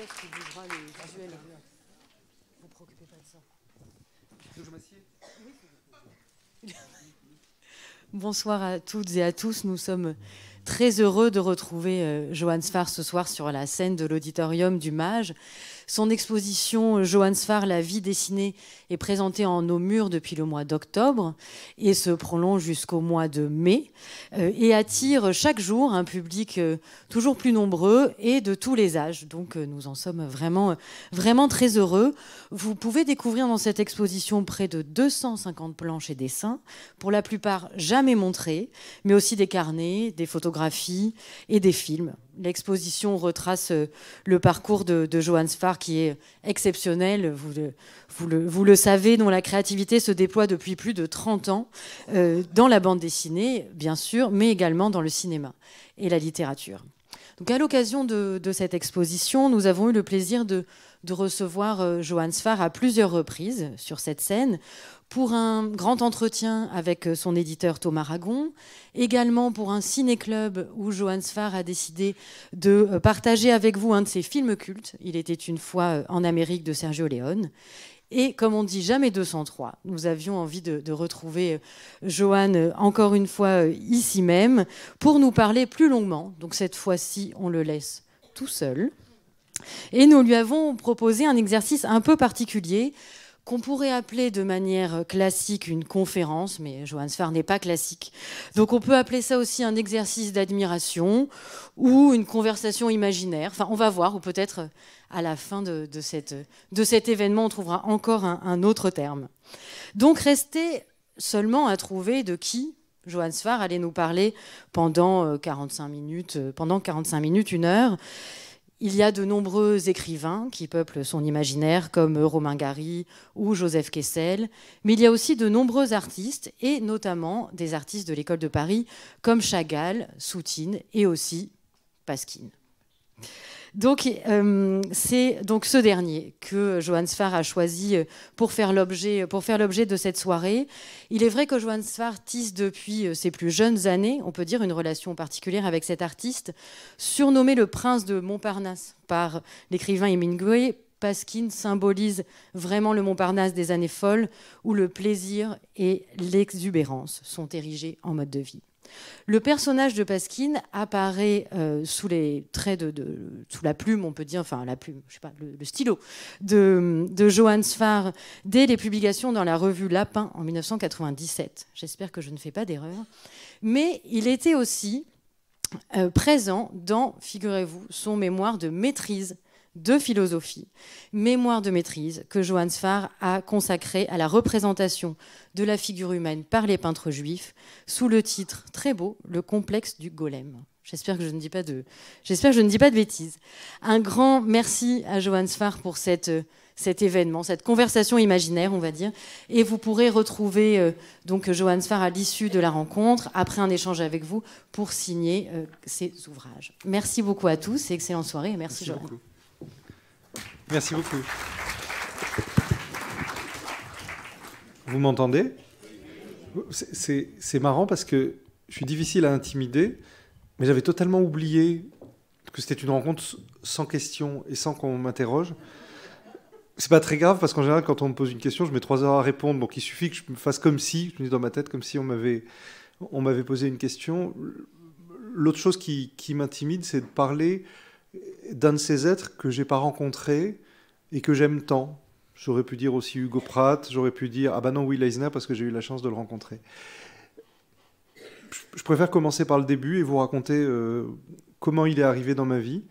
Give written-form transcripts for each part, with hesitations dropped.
peut-être qu'il bougera les visuels. Vous ne préoccupez pas de ça. Je m'assieds. Bonsoir à toutes et à tous. Nous sommes très heureux de retrouver Johan Sfar ce soir sur la scène de l'auditorium du Mage. Son exposition Johan Sfar, la vie dessinée, est présentée en nos murs depuis le mois d'octobre et se prolonge jusqu'au mois de mai et attire chaque jour un public toujours plus nombreux et de tous les âges. Donc nous en sommes vraiment, vraiment très heureux. Vous pouvez découvrir dans cette exposition près de 250 planches et dessins, pour la plupart jamais montrés, mais aussi des carnets, des photographies et des films. L'exposition retrace le parcours de Johan Sfar qui est exceptionnel, vous le savez, dont la créativité se déploie depuis plus de 30 ans dans la bande dessinée, bien sûr, mais également dans le cinéma et la littérature. Donc, à l'occasion de cette exposition, nous avons eu le plaisir de recevoir Johan Sfar à plusieurs reprises sur cette scène pour un grand entretien avec son éditeur Thomas Ragon, également pour un ciné-club où Johan Sfar a décidé de partager avec vous un de ses films cultes, Il était une fois en Amérique de Sergio Leone. Et comme on dit jamais 203, nous avions envie de retrouver Johan encore une fois ici même pour nous parler plus longuement. Donc cette fois-ci, on le laisse tout seul. Et nous lui avons proposé un exercice un peu particulier qu'on pourrait appeler de manière classique une conférence, mais Johan Sfar n'est pas classique. Donc on peut appeler ça aussi un exercice d'admiration ou une conversation imaginaire. Enfin, on va voir, ou peut-être à la fin de cet événement, on trouvera encore un autre terme. Donc restez seulement à trouver de qui Johan Sfar allait nous parler pendant 45 minutes, une heure. Il y a de nombreux écrivains qui peuplent son imaginaire, comme Romain Gary ou Joseph Kessel, mais il y a aussi de nombreux artistes, et notamment des artistes de l'École de Paris, comme Chagall, Soutine et aussi Pasquine. Donc, c'est donc ce dernier que Johan Sfar a choisi pour faire l'objet de cette soirée. Il est vrai que Johan Sfar tisse depuis ses plus jeunes années, on peut dire, une relation particulière avec cet artiste, surnommé le prince de Montparnasse par l'écrivain Hemingway. Pasquine symbolise vraiment le Montparnasse des années folles, où le plaisir et l'exubérance sont érigés en mode de vie. Le personnage de Pasquine apparaît sous les traits sous la plume, on peut dire, enfin la plume, je sais pas, le stylo de Johan Sfar dès les publications dans la revue Lapin en 1997. J'espère que je ne fais pas d'erreur. Mais il était aussi présent dans, figurez-vous, son mémoire de maîtrise de philosophie, mémoire de maîtrise que Johan Sfar a consacré à la représentation de la figure humaine par les peintres juifs sous le titre très beau, Le complexe du golem. J'espère que je ne dis pas de bêtises. Un grand merci à Johan Sfar pour cet événement, cette conversation imaginaire, on va dire. Et vous pourrez retrouver donc Johan Sfar à l'issue de la rencontre, après un échange avec vous, pour signer ses ouvrages. Merci beaucoup à tous et excellente soirée. Et merci Johan. Beaucoup. Merci beaucoup. Vous m'entendez? C'est marrant parce que je suis difficile à intimider, mais j'avais totalement oublié que c'était une rencontre sans question et sans qu'on m'interroge. C'est pas très grave parce qu'en général, quand on me pose une question, je mets 3 heures à répondre. Donc il suffit que je me fasse comme si, je me dis dans ma tête, comme si on m'avait posé une question. L'autre chose qui m'intimide, c'est de parler d'un de ces êtres que j'ai pas rencontré et que j'aime tant. J'aurais pu dire aussi Hugo Pratt, j'aurais pu dire ah bah non, Will Eisner parce que j'ai eu la chance de le rencontrer. Je préfère commencer par le début et vous raconter comment il est arrivé dans ma vie.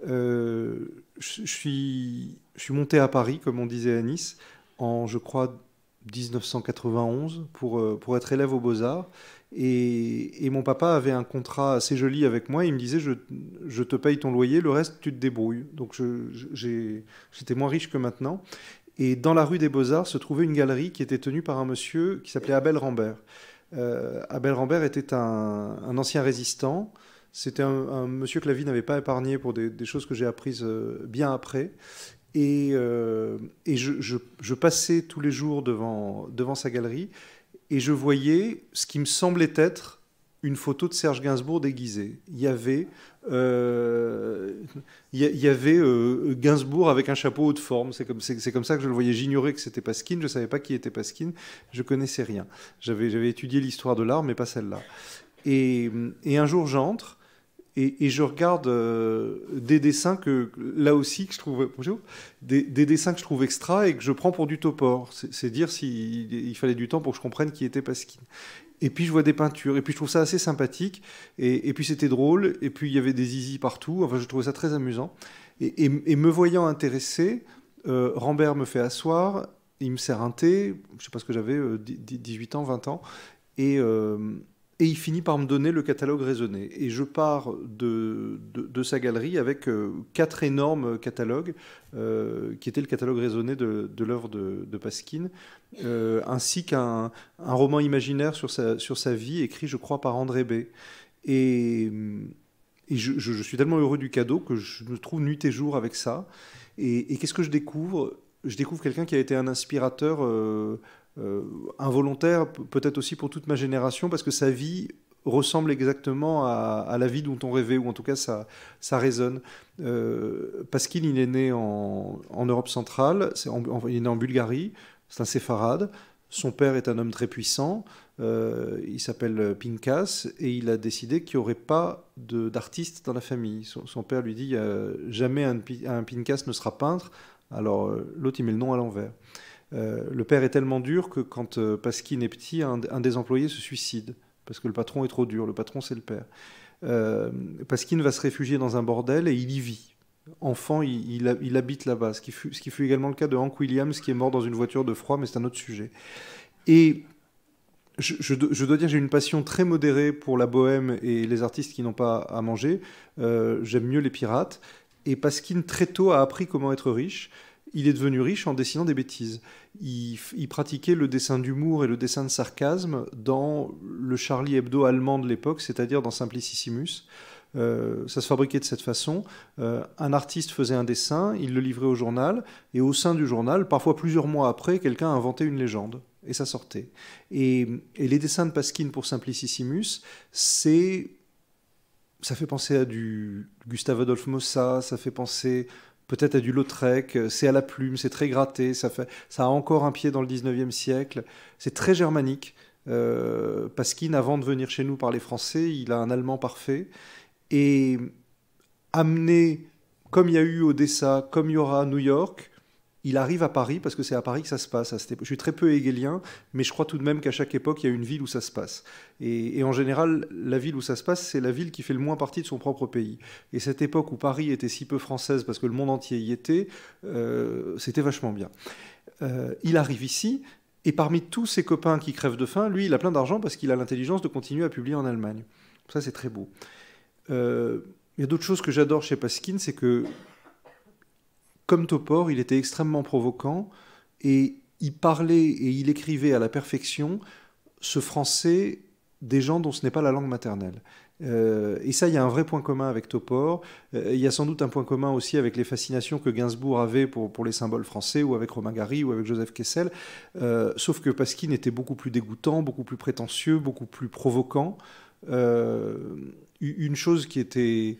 Je suis monté à Paris, comme on disait à Nice, en je crois 1991 pour être élève aux Beaux-Arts. Et mon papa avait un contrat assez joli avec moi. Il me disait je te paye ton loyer, le reste tu te débrouilles. Donc j'étais moins riche que maintenant. Et dans la rue des Beaux-Arts se trouvait une galerie qui était tenue par un monsieur qui s'appelait Abel Rambert. Abel Rambert était un ancien résistant. C'était un monsieur que la vie n'avait pas épargné pour des choses que j'ai apprises bien après. Et je passais tous les jours devant sa galerie et je voyais ce qui me semblait être une photo de Serge Gainsbourg déguisé. Il y avait, Gainsbourg avec un chapeau haut de forme. C'est comme ça que je le voyais. J'ignorais que c'était Pasquine. Je ne savais pas qui était Pasquine. Je connaissais rien. J'avais étudié l'histoire de l'art, mais pas celle-là. Et un jour, j'entre et je regarde des dessins là aussi, que je trouve, bonjour, des dessins que je trouve extra et que je prends pour du Topor. C'est dire s'il fallait du temps pour que je comprenne qui était Pasquine. Et puis je vois des peintures, et puis je trouve ça assez sympathique, et puis c'était drôle, et puis il y avait des zizi partout, enfin je trouvais ça très amusant. Et me voyant intéressé, Rambert me fait asseoir, il me sert un thé, je sais pas ce que j'avais, 18 ans, 20 ans, et, il finit par me donner le catalogue raisonné. Et je pars de sa galerie avec 4 énormes catalogues, qui étaient le catalogue raisonné de l'œuvre de Pasquine, ainsi qu'un roman imaginaire sur sa vie, écrit, je crois, par André B. Et je suis tellement heureux du cadeau que je me trouve nuit et jour avec ça. Et qu'est-ce que je découvre? Je découvre quelqu'un qui a été un inspirateur involontaire, peut-être aussi pour toute ma génération, parce que sa vie ressemble exactement à la vie dont on rêvait, ou en tout cas ça résonne. Pasquine, il est né en Europe centrale, il est né en Bulgarie, c'est un séfarade. Son père est un homme très puissant, il s'appelle Pinkas, et il a décidé qu'il n'y aurait pas d'artiste dans la famille. Son père lui dit jamais un Pinkas ne sera peintre, alors l'autre il met le nom à l'envers. Le père est tellement dur que quand Pasquine est petit, un des employés se suicide, parce que le patron est trop dur, le patron c'est le père. Pasquine va se réfugier dans un bordel et il y vit. Enfant, il habite là-bas, ce qui fut également le cas de Hank Williams, qui est mort dans une voiture de froid, mais c'est un autre sujet. Et je dois dire que j'ai une passion très modérée pour la bohème et les artistes qui n'ont pas à manger. J'aime mieux les pirates. Et Pasquine, très tôt, a appris comment être riche. Il est devenu riche en dessinant des bêtises. Il pratiquait le dessin d'humour et le dessin de sarcasme dans le Charlie Hebdo allemand de l'époque, c'est-à-dire dans Simplicissimus. Ça se fabriquait de cette façon. Un artiste faisait un dessin, il le livrait au journal, et au sein du journal, parfois plusieurs mois après, quelqu'un inventait une légende, et ça sortait. Et les dessins de Pasquine pour Simplicissimus, ça fait penser à du Gustave Adolphe Mossa, ça fait penser peut-être à du Lautrec, c'est à la plume, c'est très gratté, ça a encore un pied dans le 19e siècle, c'est très germanique. Pasquine, avant de venir chez nous parler français, il a un allemand parfait. Et amené, comme il y a eu Odessa, comme il y aura à New York, il arrive à Paris, parce que c'est à Paris que ça se passe. Je suis très peu hegelien, mais je crois tout de même qu'à chaque époque, il y a une ville où ça se passe. Et en général, la ville où ça se passe, c'est la ville qui fait le moins partie de son propre pays. Et cette époque où Paris était si peu française, parce que le monde entier y était, c'était vachement bien. Il arrive ici, et parmi tous ses copains qui crèvent de faim, lui, il a plein d'argent parce qu'il a l'intelligence de continuer à publier en Allemagne. Ça, c'est très beau. Il y a d'autres choses que j'adore chez Pasquine, c'est que, comme Topor, il était extrêmement provoquant et il parlait et il écrivait à la perfection ce français des gens dont ce n'est pas la langue maternelle. Et ça, il y a un vrai point commun avec Topor. Il y a sans doute un point commun aussi avec les fascinations que Gainsbourg avait pour les symboles français, ou avec Romain Gary, ou avec Joseph Kessel. Sauf que Pasquine était beaucoup plus dégoûtant, beaucoup plus prétentieux, beaucoup plus provoquant. Une chose qui était...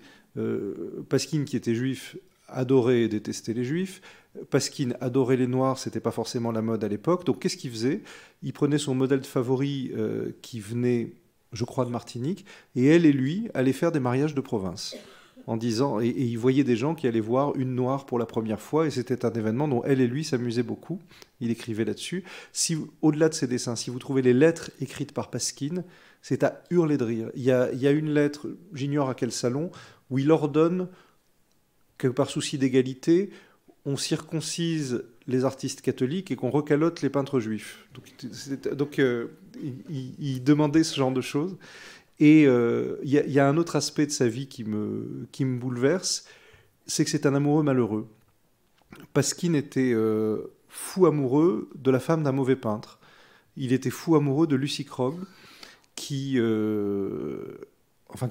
Pasquine, qui était juif, adorait et détestait les juifs. Pasquine adorait les noirs, c'était pas forcément la mode à l'époque. Donc qu'est-ce qu'il faisait? Il prenait son modèle de favori qui venait, je crois, de Martinique, et elle et lui allaient faire des mariages de province. En disant, et il voyait des gens qui allaient voir une noire pour la première fois, et c'était un événement dont elle et lui s'amusaient beaucoup. Il écrivait là-dessus. Au-delà de ses dessins, si vous trouvez les lettres écrites par Pasquine, c'est à hurler de rire. Il y a une lettre, j'ignore à quel salon, où il ordonne que par souci d'égalité, on circoncise les artistes catholiques et qu'on recalote les peintres juifs. Donc il demandait ce genre de choses. Et il y a un autre aspect de sa vie qui me bouleverse, c'est que c'est un amoureux malheureux. Pasquine était fou amoureux de la femme d'un mauvais peintre. Il était fou amoureux de Lucy Krogh, qui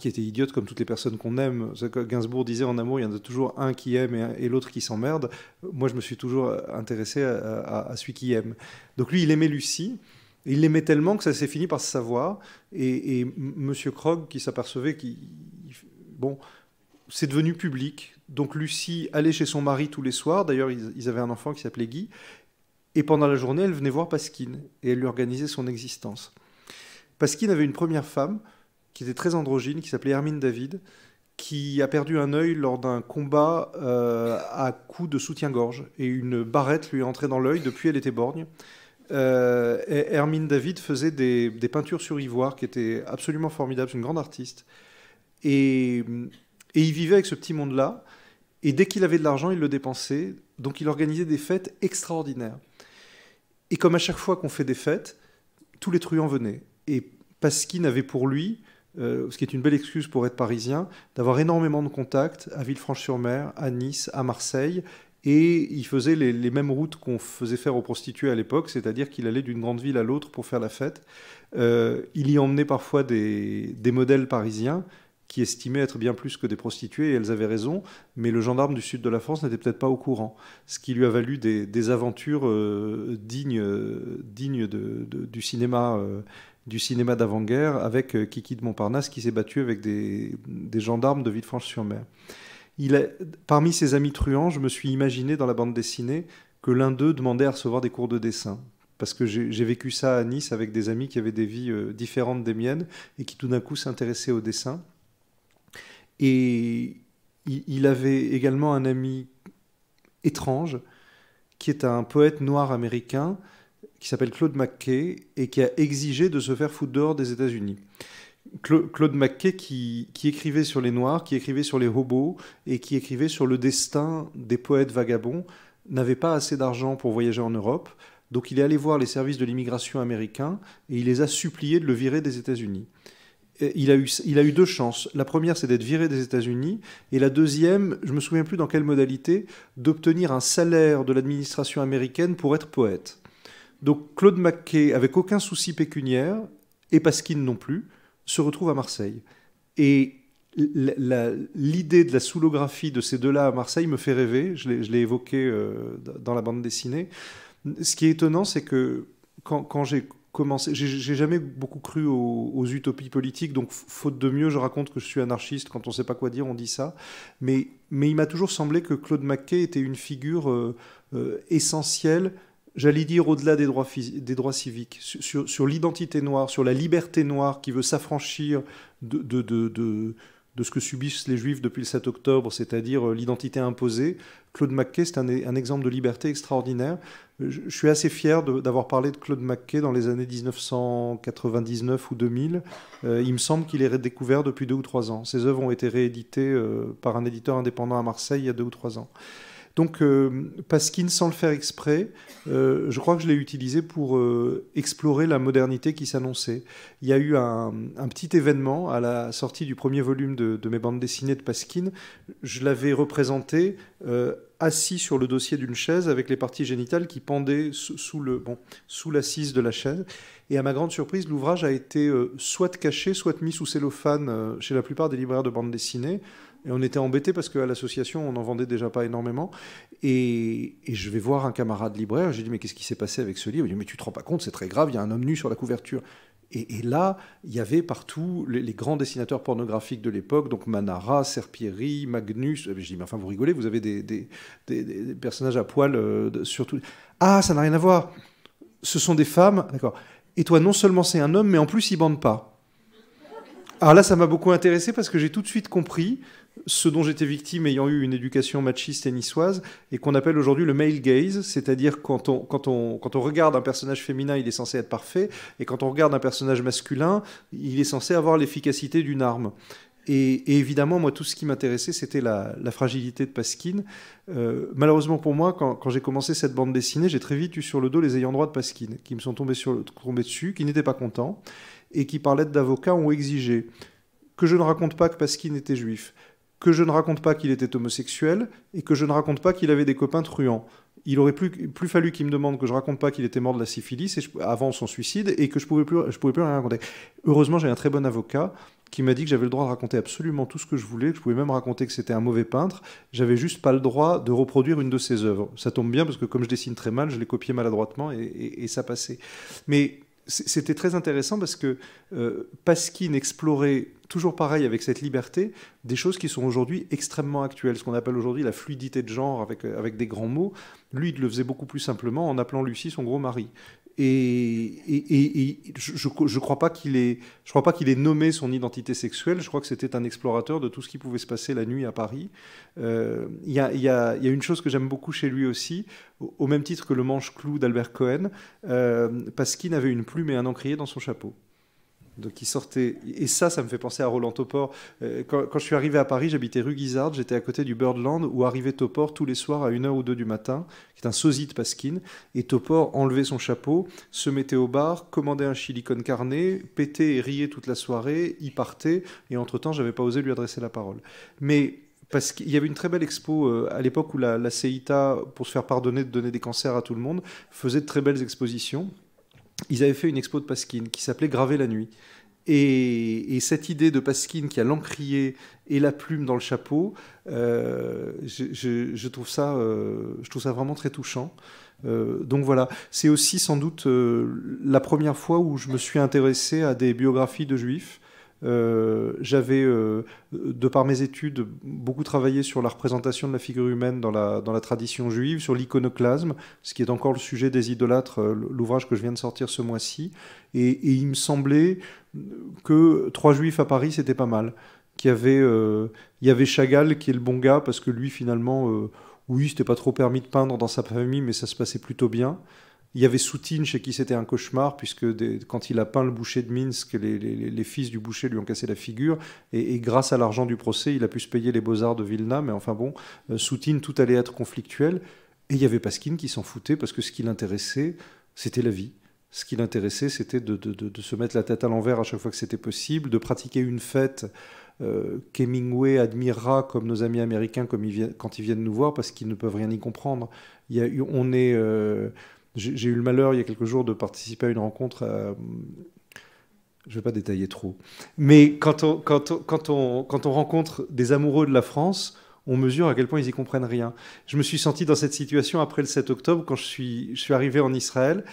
était idiote comme toutes les personnes qu'on aime. Gainsbourg disait, en amour, il y en a toujours un qui aime et l'autre qui s'emmerde. Moi, je me suis toujours intéressé à celui qui aime. Donc lui, il aimait Lucie, Et il l'aimait tellement que ça s'est fini par se savoir. Et Monsieur Krog, qui s'apercevait bon, c'est devenu public. Donc Lucie allait chez son mari tous les soirs. D'ailleurs, ils avaient un enfant qui s'appelait Guy. Et pendant la journée, elle venait voir Pasquine. Et elle lui organisait son existence. Pasquine avait une première femme qui était très androgyne, qui s'appelait Hermine David, qui a perdu un œil lors d'un combat à coups de soutien-gorge. Et une barrette lui est entrée dans l'œil. Depuis, elle était borgne. Hermine David faisait des peintures sur ivoire qui étaient absolument formidables. C'est une grande artiste. Et il vivait avec ce petit monde-là. Et dès qu'il avait de l'argent, il le dépensait. Donc il organisait des fêtes extraordinaires. Et comme à chaque fois qu'on fait des fêtes, tous les truands venaient. Et Pasquine avait pour lui, ce qui est une belle excuse pour être parisien, d'avoir énormément de contacts à Villefranche-sur-Mer, à Nice, à Marseille. Et il faisait les mêmes routes qu'on faisait faire aux prostituées à l'époque, c'est-à-dire qu'il allait d'une grande ville à l'autre pour faire la fête. Il y emmenait parfois des modèles parisiens qui estimaient être bien plus que des prostituées, et elles avaient raison, mais le gendarme du sud de la France n'était peut-être pas au courant, ce qui lui a valu des aventures dignes du cinéma d'avant-guerre, avec Kiki de Montparnasse qui s'est battu avec des gendarmes de Villefranche-sur-Mer. Parmi ses amis truands, je me suis imaginé dans la bande dessinée que l'un d'eux demandait à recevoir des cours de dessin. Parce que j'ai vécu ça à Nice avec des amis qui avaient des vies différentes des miennes et qui tout d'un coup s'intéressaient au dessin. Et il avait également un ami étrange qui est un poète noir américain qui s'appelle Claude McKay et qui a exigé de se faire foutre dehors des États-Unis. Claude McKay qui écrivait sur les Noirs, qui écrivait sur les hobos et qui écrivait sur le destin des poètes vagabonds, n'avait pas assez d'argent pour voyager en Europe. Donc il est allé voir les services de l'immigration américains et il les a suppliés de le virer des États-Unis. Il a eu deux chances. La première, c'est d'être viré des États-Unis. Et la deuxième, je ne me souviens plus dans quelle modalité, d'obtenir un salaire de l'administration américaine pour être poète. Donc Claude McKay, avec aucun souci pécuniaire, et Pasquine non plus, se retrouve à Marseille. Et l'idée de la soulographie de ces deux-là à Marseille me fait rêver. Je l'ai évoqué dans la bande dessinée. Ce qui est étonnant, c'est que quand j'ai commencé, j'ai jamais beaucoup cru aux utopies politiques, donc faute de mieux, je raconte que je suis anarchiste. Quand on ne sait pas quoi dire, on dit ça. Mais il m'a toujours semblé que Claude McKay était une figure essentielle, j'allais dire au-delà des droits civiques, sur l'identité noire, sur la liberté noire qui veut s'affranchir de ce que subissent les Juifs depuis le 7 octobre, c'est-à-dire l'identité imposée. Claude McKay, c'est un exemple de liberté extraordinaire. Je suis assez fier d'avoir parlé de Claude McKay dans les années 1999 ou 2000. Il me semble qu'il est redécouvert depuis 2 ou 3 ans. Ses œuvres ont été rééditées par un éditeur indépendant à Marseille il y a 2 ou 3 ans. Donc Pasquine, sans le faire exprès, je crois que je l'ai utilisé pour explorer la modernité qui s'annonçait. Il y a eu un petit événement à la sortie du premier volume de mes bandes dessinées de Pasquine. Je l'avais représenté assis sur le dossier d'une chaise avec les parties génitales qui pendaient sous l'assise de la chaise. Et à ma grande surprise, l'ouvrage a été soit caché, soit mis sous cellophane chez la plupart des libraires de bandes dessinées. Et on était embêtés parce qu'à l'association, on n'en vendait déjà pas énormément. Et je vais voir un camarade libraire. J'ai dit, mais qu'est-ce qui s'est passé avec ce livre? Il dit, mais tu te rends pas compte, c'est très grave, il y a un homme nu sur la couverture. Et là, il y avait partout les grands dessinateurs pornographiques de l'époque, donc Manara, Serpieri, Magnus. Je dis, mais enfin, vous rigolez, vous avez des personnages à poil surtout. Ah, ça n'a rien à voir. Ce sont des femmes, d'accord. Et toi, non seulement c'est un homme, mais en plus, il bande pas. Alors là, ça m'a beaucoup intéressé parce que j'ai tout de suite compris ce dont j'étais victime ayant eu une éducation machiste et niçoise et qu'on appelle aujourd'hui le male gaze, c'est-à-dire quand on regarde un personnage féminin, il est censé être parfait, et quand on regarde un personnage masculin, il est censé avoir l'efficacité d'une arme. Et évidemment, moi, tout ce qui m'intéressait, c'était la fragilité de Pasquine. Malheureusement pour moi, quand j'ai commencé cette bande dessinée, j'ai très vite eu sur le dos les ayants droit de Pasquine, qui me sont tombés dessus, qui n'étaient pas contents, et qui, par lettre d'avocat, ont exigé que je ne raconte pas que Pasquine était juif, que je ne raconte pas qu'il était homosexuel, et que je ne raconte pas qu'il avait des copains truands. Il aurait plus fallu qu'il me demande que je raconte pas qu'il était mort de la syphilis avant son suicide, et que je pouvais plus rien raconter. Heureusement, j'ai un très bon avocat qui m'a dit que j'avais le droit de raconter absolument tout ce que je voulais, que je pouvais même raconter que c'était un mauvais peintre. J'avais juste pas le droit de reproduire une de ses œuvres. Ça tombe bien parce que comme je dessine très mal, je l'ai copié maladroitement et ça passait. Mais c'était très intéressant parce que Pasquine explorait, toujours pareil avec cette liberté, des choses qui sont aujourd'hui extrêmement actuelles, ce qu'on appelle aujourd'hui la fluidité de genre avec des grands mots. Lui, il le faisait beaucoup plus simplement en appelant Lucie son gros mari. Et je crois pas qu'il ait nommé son identité sexuelle. Je crois que c'était un explorateur de tout ce qui pouvait se passer la nuit à Paris. Il y a une chose que j'aime beaucoup chez lui aussi, au même titre que le manche-clou d'Albert Cohen, Pasquine avait une plume et un encrier dans son chapeau. Donc il sortait, et ça me fait penser à Roland Topor. Quand je suis arrivé à Paris, j'habitais rue Guizard, j'étais à côté du Birdland où arrivait Topor tous les soirs à 1h ou 2 du matin, qui est un sosie de Pasquine, et Topor enlevait son chapeau, se mettait au bar, commandait un chili con carne, pétait et riait toute la soirée, y partait, et entre-temps, j'avais pas osé lui adresser la parole. Mais parce qu'il y avait une très belle expo à l'époque où la CEITA, pour se faire pardonner de donner des cancers à tout le monde, faisait de très belles expositions. Ils avaient fait une expo de Pasquine qui s'appelait Graver la nuit. Et cette idée de Pasquine qui a l'encrier et la plume dans le chapeau, je trouve ça vraiment très touchant. Donc voilà, c'est aussi sans doute la première fois où je me suis intéressé à des biographies de juifs. J'avais, de par mes études, beaucoup travaillé sur la représentation de la figure humaine dans la tradition juive, sur l'iconoclasme, ce qui est encore le sujet des idolâtres, l'ouvrage que je viens de sortir ce mois-ci. Et il me semblait que 3 juifs à Paris, c'était pas mal. Il y avait Chagall, qui est le bon gars, parce que lui, finalement, oui, c'était pas trop permis de peindre dans sa famille, mais ça se passait plutôt bien. Il y avait Soutine, chez qui c'était un cauchemar, puisque quand il a peint le boucher de Minsk, les fils du boucher lui ont cassé la figure, et grâce à l'argent du procès, il a pu se payer les beaux-arts de Vilna, mais enfin bon, Soutine, tout allait être conflictuel, et il y avait Pasquine qui s'en foutait, parce que ce qui l'intéressait, c'était la vie. Ce qui l'intéressait, c'était de se mettre la tête à l'envers à chaque fois que c'était possible, de pratiquer une fête qu'Hemingway admirera comme nos amis américains quand ils viennent nous voir, parce qu'ils ne peuvent rien y comprendre. J'ai eu le malheur, il y a quelques jours, de participer à une rencontre. Je ne vais pas détailler trop. Mais quand on rencontre des amoureux de la France, on mesure à quel point ils y comprennent rien. Je me suis senti dans cette situation après le 7 octobre, quand je suis arrivé en Israël.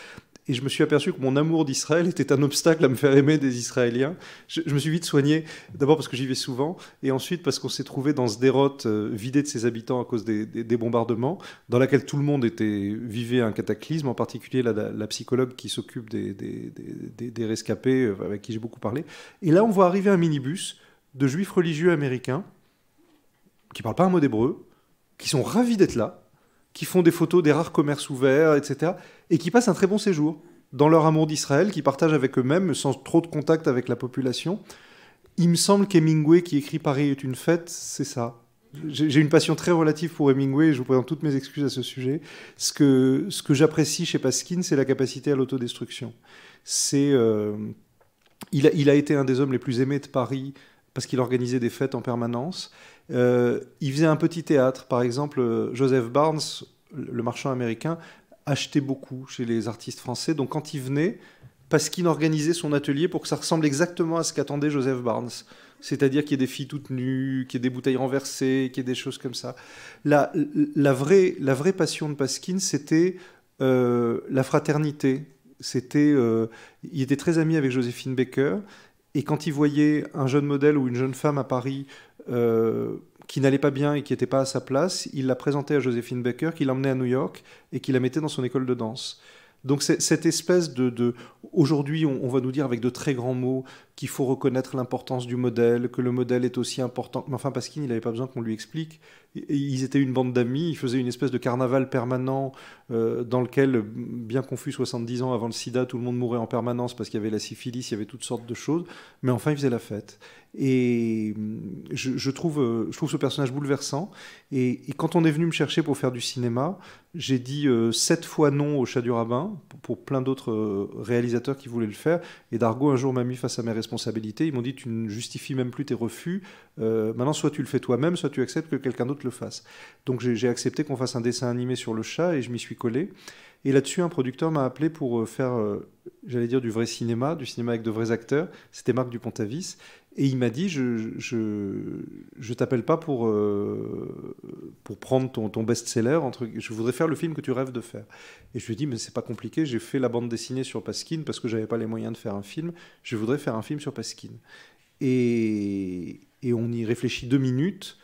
Et je me suis aperçu que mon amour d'Israël était un obstacle à me faire aimer des Israéliens. Je me suis vite soigné, d'abord parce que j'y vais souvent, et ensuite parce qu'on s'est trouvé dans Sderot, vidé de ses habitants à cause des bombardements, dans laquelle tout le monde vivait un cataclysme, en particulier la psychologue qui s'occupe des rescapés, avec qui j'ai beaucoup parlé. Et là, on voit arriver un minibus de juifs religieux américains, qui ne parlent pas un mot d'hébreu, qui sont ravis d'être là, qui font des photos des rares commerces ouverts, etc., et qui passent un très bon séjour dans leur amour d'Israël, qui partagent avec eux-mêmes, sans trop de contact avec la population. Il me semble qu'Hemingway, qui écrit Paris est une fête, c'est ça. J'ai une passion très relative pour Hemingway, et je vous présente toutes mes excuses à ce sujet. Ce que j'apprécie chez Pasquine, c'est la capacité à l'autodestruction. Il a été un des hommes les plus aimés de Paris, parce qu'il organisait des fêtes en permanence. Il faisait un petit théâtre. Par exemple, Joseph Barnes, le marchand américain, achetait beaucoup chez les artistes français. Donc quand il venait, Pasquine organisait son atelier pour que ça ressemble exactement à ce qu'attendait Joseph Barnes. C'est-à-dire qu'il y ait des filles toutes nues, qu'il y ait des bouteilles renversées, qu'il y ait des choses comme ça. La vraie passion de Pasquine, c'était la fraternité. Il était très ami avec Joséphine Baker. Et quand il voyait un jeune modèle ou une jeune femme à Paris qui n'allait pas bien et qui n'était pas à sa place, il la présentait à Joséphine Baker, qui l'emmenait à New York et qui la mettait dans son école de danse. Donc cette espèce aujourd'hui, on va nous dire avec de très grands mots qu'il faut reconnaître l'importance du modèle, que le modèle est aussi important. Mais enfin, Pasquine, il n'avait pas besoin qu'on lui explique. Ils étaient une bande d'amis, ils faisaient une espèce de carnaval permanent dans lequel, bien qu'on fût 70 ans avant le sida, tout le monde mourait en permanence parce qu'il y avait la syphilis, il y avait toutes sortes de choses. Mais enfin, ils faisaient la fête. Et je trouve ce personnage bouleversant. Et quand on est venu me chercher pour faire du cinéma, j'ai dit 7 fois non au Chat du Rabbin, pour plein d'autres réalisateurs qui voulaient le faire. Et Dargaud, un jour, m'a mis face à mes responsabilités. Ils m'ont dit, tu ne justifies même plus tes refus. Maintenant, soit tu le fais toi-même, soit tu acceptes que quelqu'un d'autre le fasse. Donc j'ai accepté qu'on fasse un dessin animé sur le chat et je m'y suis collé. Et là-dessus, un producteur m'a appelé pour faire, j'allais dire, du vrai cinéma, du cinéma avec de vrais acteurs. C'était Marc Dupont-Avis. Et il m'a dit, je t'appelle pas pour prendre ton best-seller, je voudrais faire le film que tu rêves de faire. Et je lui ai dit, mais c'est pas compliqué, j'ai fait la bande dessinée sur Pasquine parce que j'avais pas les moyens de faire un film, je voudrais faire un film sur Pasquine. Et on y réfléchit 2 minutes,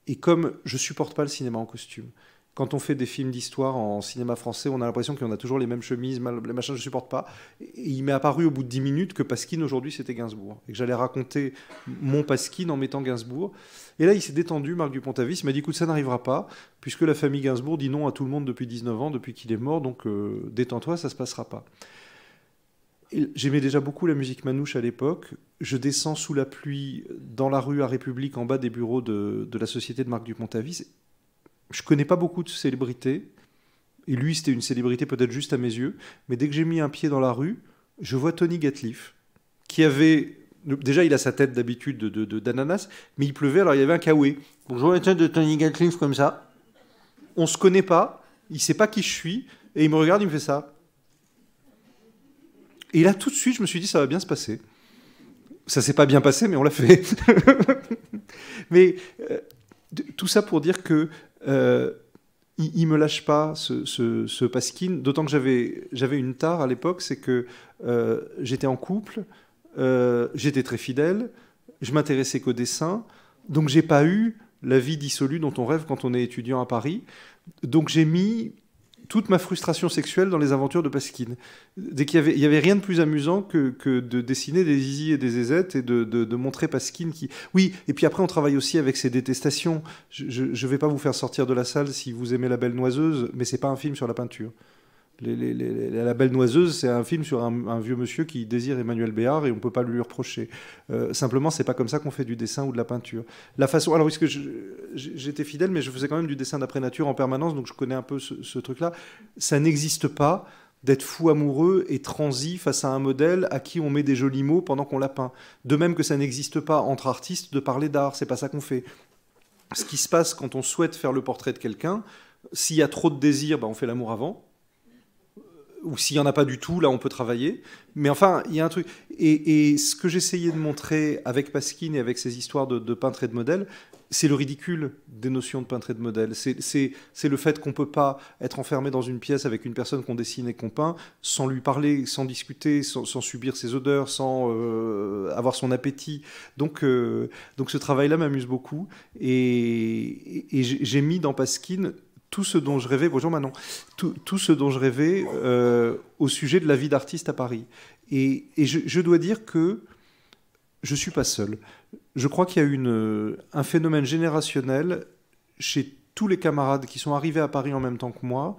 et comme je supporte pas le cinéma en costume, quand on fait des films d'histoire en cinéma français, on a l'impression qu'on a toujours les mêmes chemises, les machins, je ne supporte pas. Et il m'est apparu au bout de 10 minutes que Pasquine, aujourd'hui, c'était Gainsbourg. Et que j'allais raconter mon Pasquine en mettant Gainsbourg. Et là, il s'est détendu, Marc Dupont-Avis. Il m'a dit, écoute, ça n'arrivera pas, puisque la famille Gainsbourg dit non à tout le monde depuis 19 ans, depuis qu'il est mort, donc détends-toi, ça ne se passera pas. J'aimais déjà beaucoup la musique manouche à l'époque. Je descends sous la pluie dans la rue à République, en bas des bureaux de la société de Marc Dupont-Avis. Je ne connais pas beaucoup de célébrités, et lui c'était une célébrité peut-être juste à mes yeux, mais dès que j'ai mis un pied dans la rue, je vois Tony Gatliff, qui avait... Déjà il a sa tête d'habitude d'ananas, mais il pleuvait, alors il y avait un kawaii. Bonjour la tête de Tony Gatliff comme ça. On ne se connaît pas, il ne sait pas qui je suis, et il me regarde, il me fait ça. Et là tout de suite je me suis dit ça va bien se passer. Ça s'est pas bien passé, mais on l'a fait. Mais tout ça pour dire que il me lâche pas, ce Pasquine, d'autant que j'avais une tare à l'époque, c'est que j'étais en couple, j'étais très fidèle, je m'intéressais qu'au dessin, donc j'ai pas eu la vie dissolue dont on rêve quand on est étudiant à Paris. Donc j'ai mis toute ma frustration sexuelle dans les aventures de Pasquine. Dès qu'il y avait rien de plus amusant que de dessiner des zizi et des zézettes et de montrer Pasquine qui... Oui, et puis après on travaille aussi avec ses détestations. Je vais pas vous faire sortir de la salle si vous aimez La Belle Noiseuse, mais c'est pas un film sur la peinture. La Belle Noiseuse, c'est un film sur un vieux monsieur qui désire Emmanuel Béard et on ne peut pas lui reprocher. Simplement, c'est pas comme ça qu'on fait du dessin ou de la peinture. La façon, alors, parce que j'étais fidèle, mais je faisais quand même du dessin d'après nature en permanence, donc je connais un peu ce truc-là. Ça n'existe pas d'être fou amoureux et transi face à un modèle à qui on met des jolis mots pendant qu'on l'a peint. De même que ça n'existe pas entre artistes de parler d'art, c'est pas ça qu'on fait. Ce qui se passe quand on souhaite faire le portrait de quelqu'un, s'il y a trop de désir, on fait l'amour avant. Ou s'il n'y en a pas du tout, là on peut travailler. Mais enfin, il y a un truc. Et ce que j'essayais de montrer avec Pasquine et avec ces histoires de peintre et de modèle, c'est le ridicule des notions de peintre et de modèle. C'est le fait qu'on ne peut pas être enfermé dans une pièce avec une personne qu'on dessine et qu'on peint sans lui parler, sans discuter, sans subir ses odeurs, sans avoir son appétit. Donc ce travail-là m'amuse beaucoup. Et j'ai mis dans Pasquine tout ce dont je rêvais, bonjour Manon, tout ce dont je rêvais au sujet de la vie d'artiste à Paris. Et je dois dire que je ne suis pas seul. Je crois qu'il y a un phénomène générationnel chez tous les camarades qui sont arrivés à Paris en même temps que moi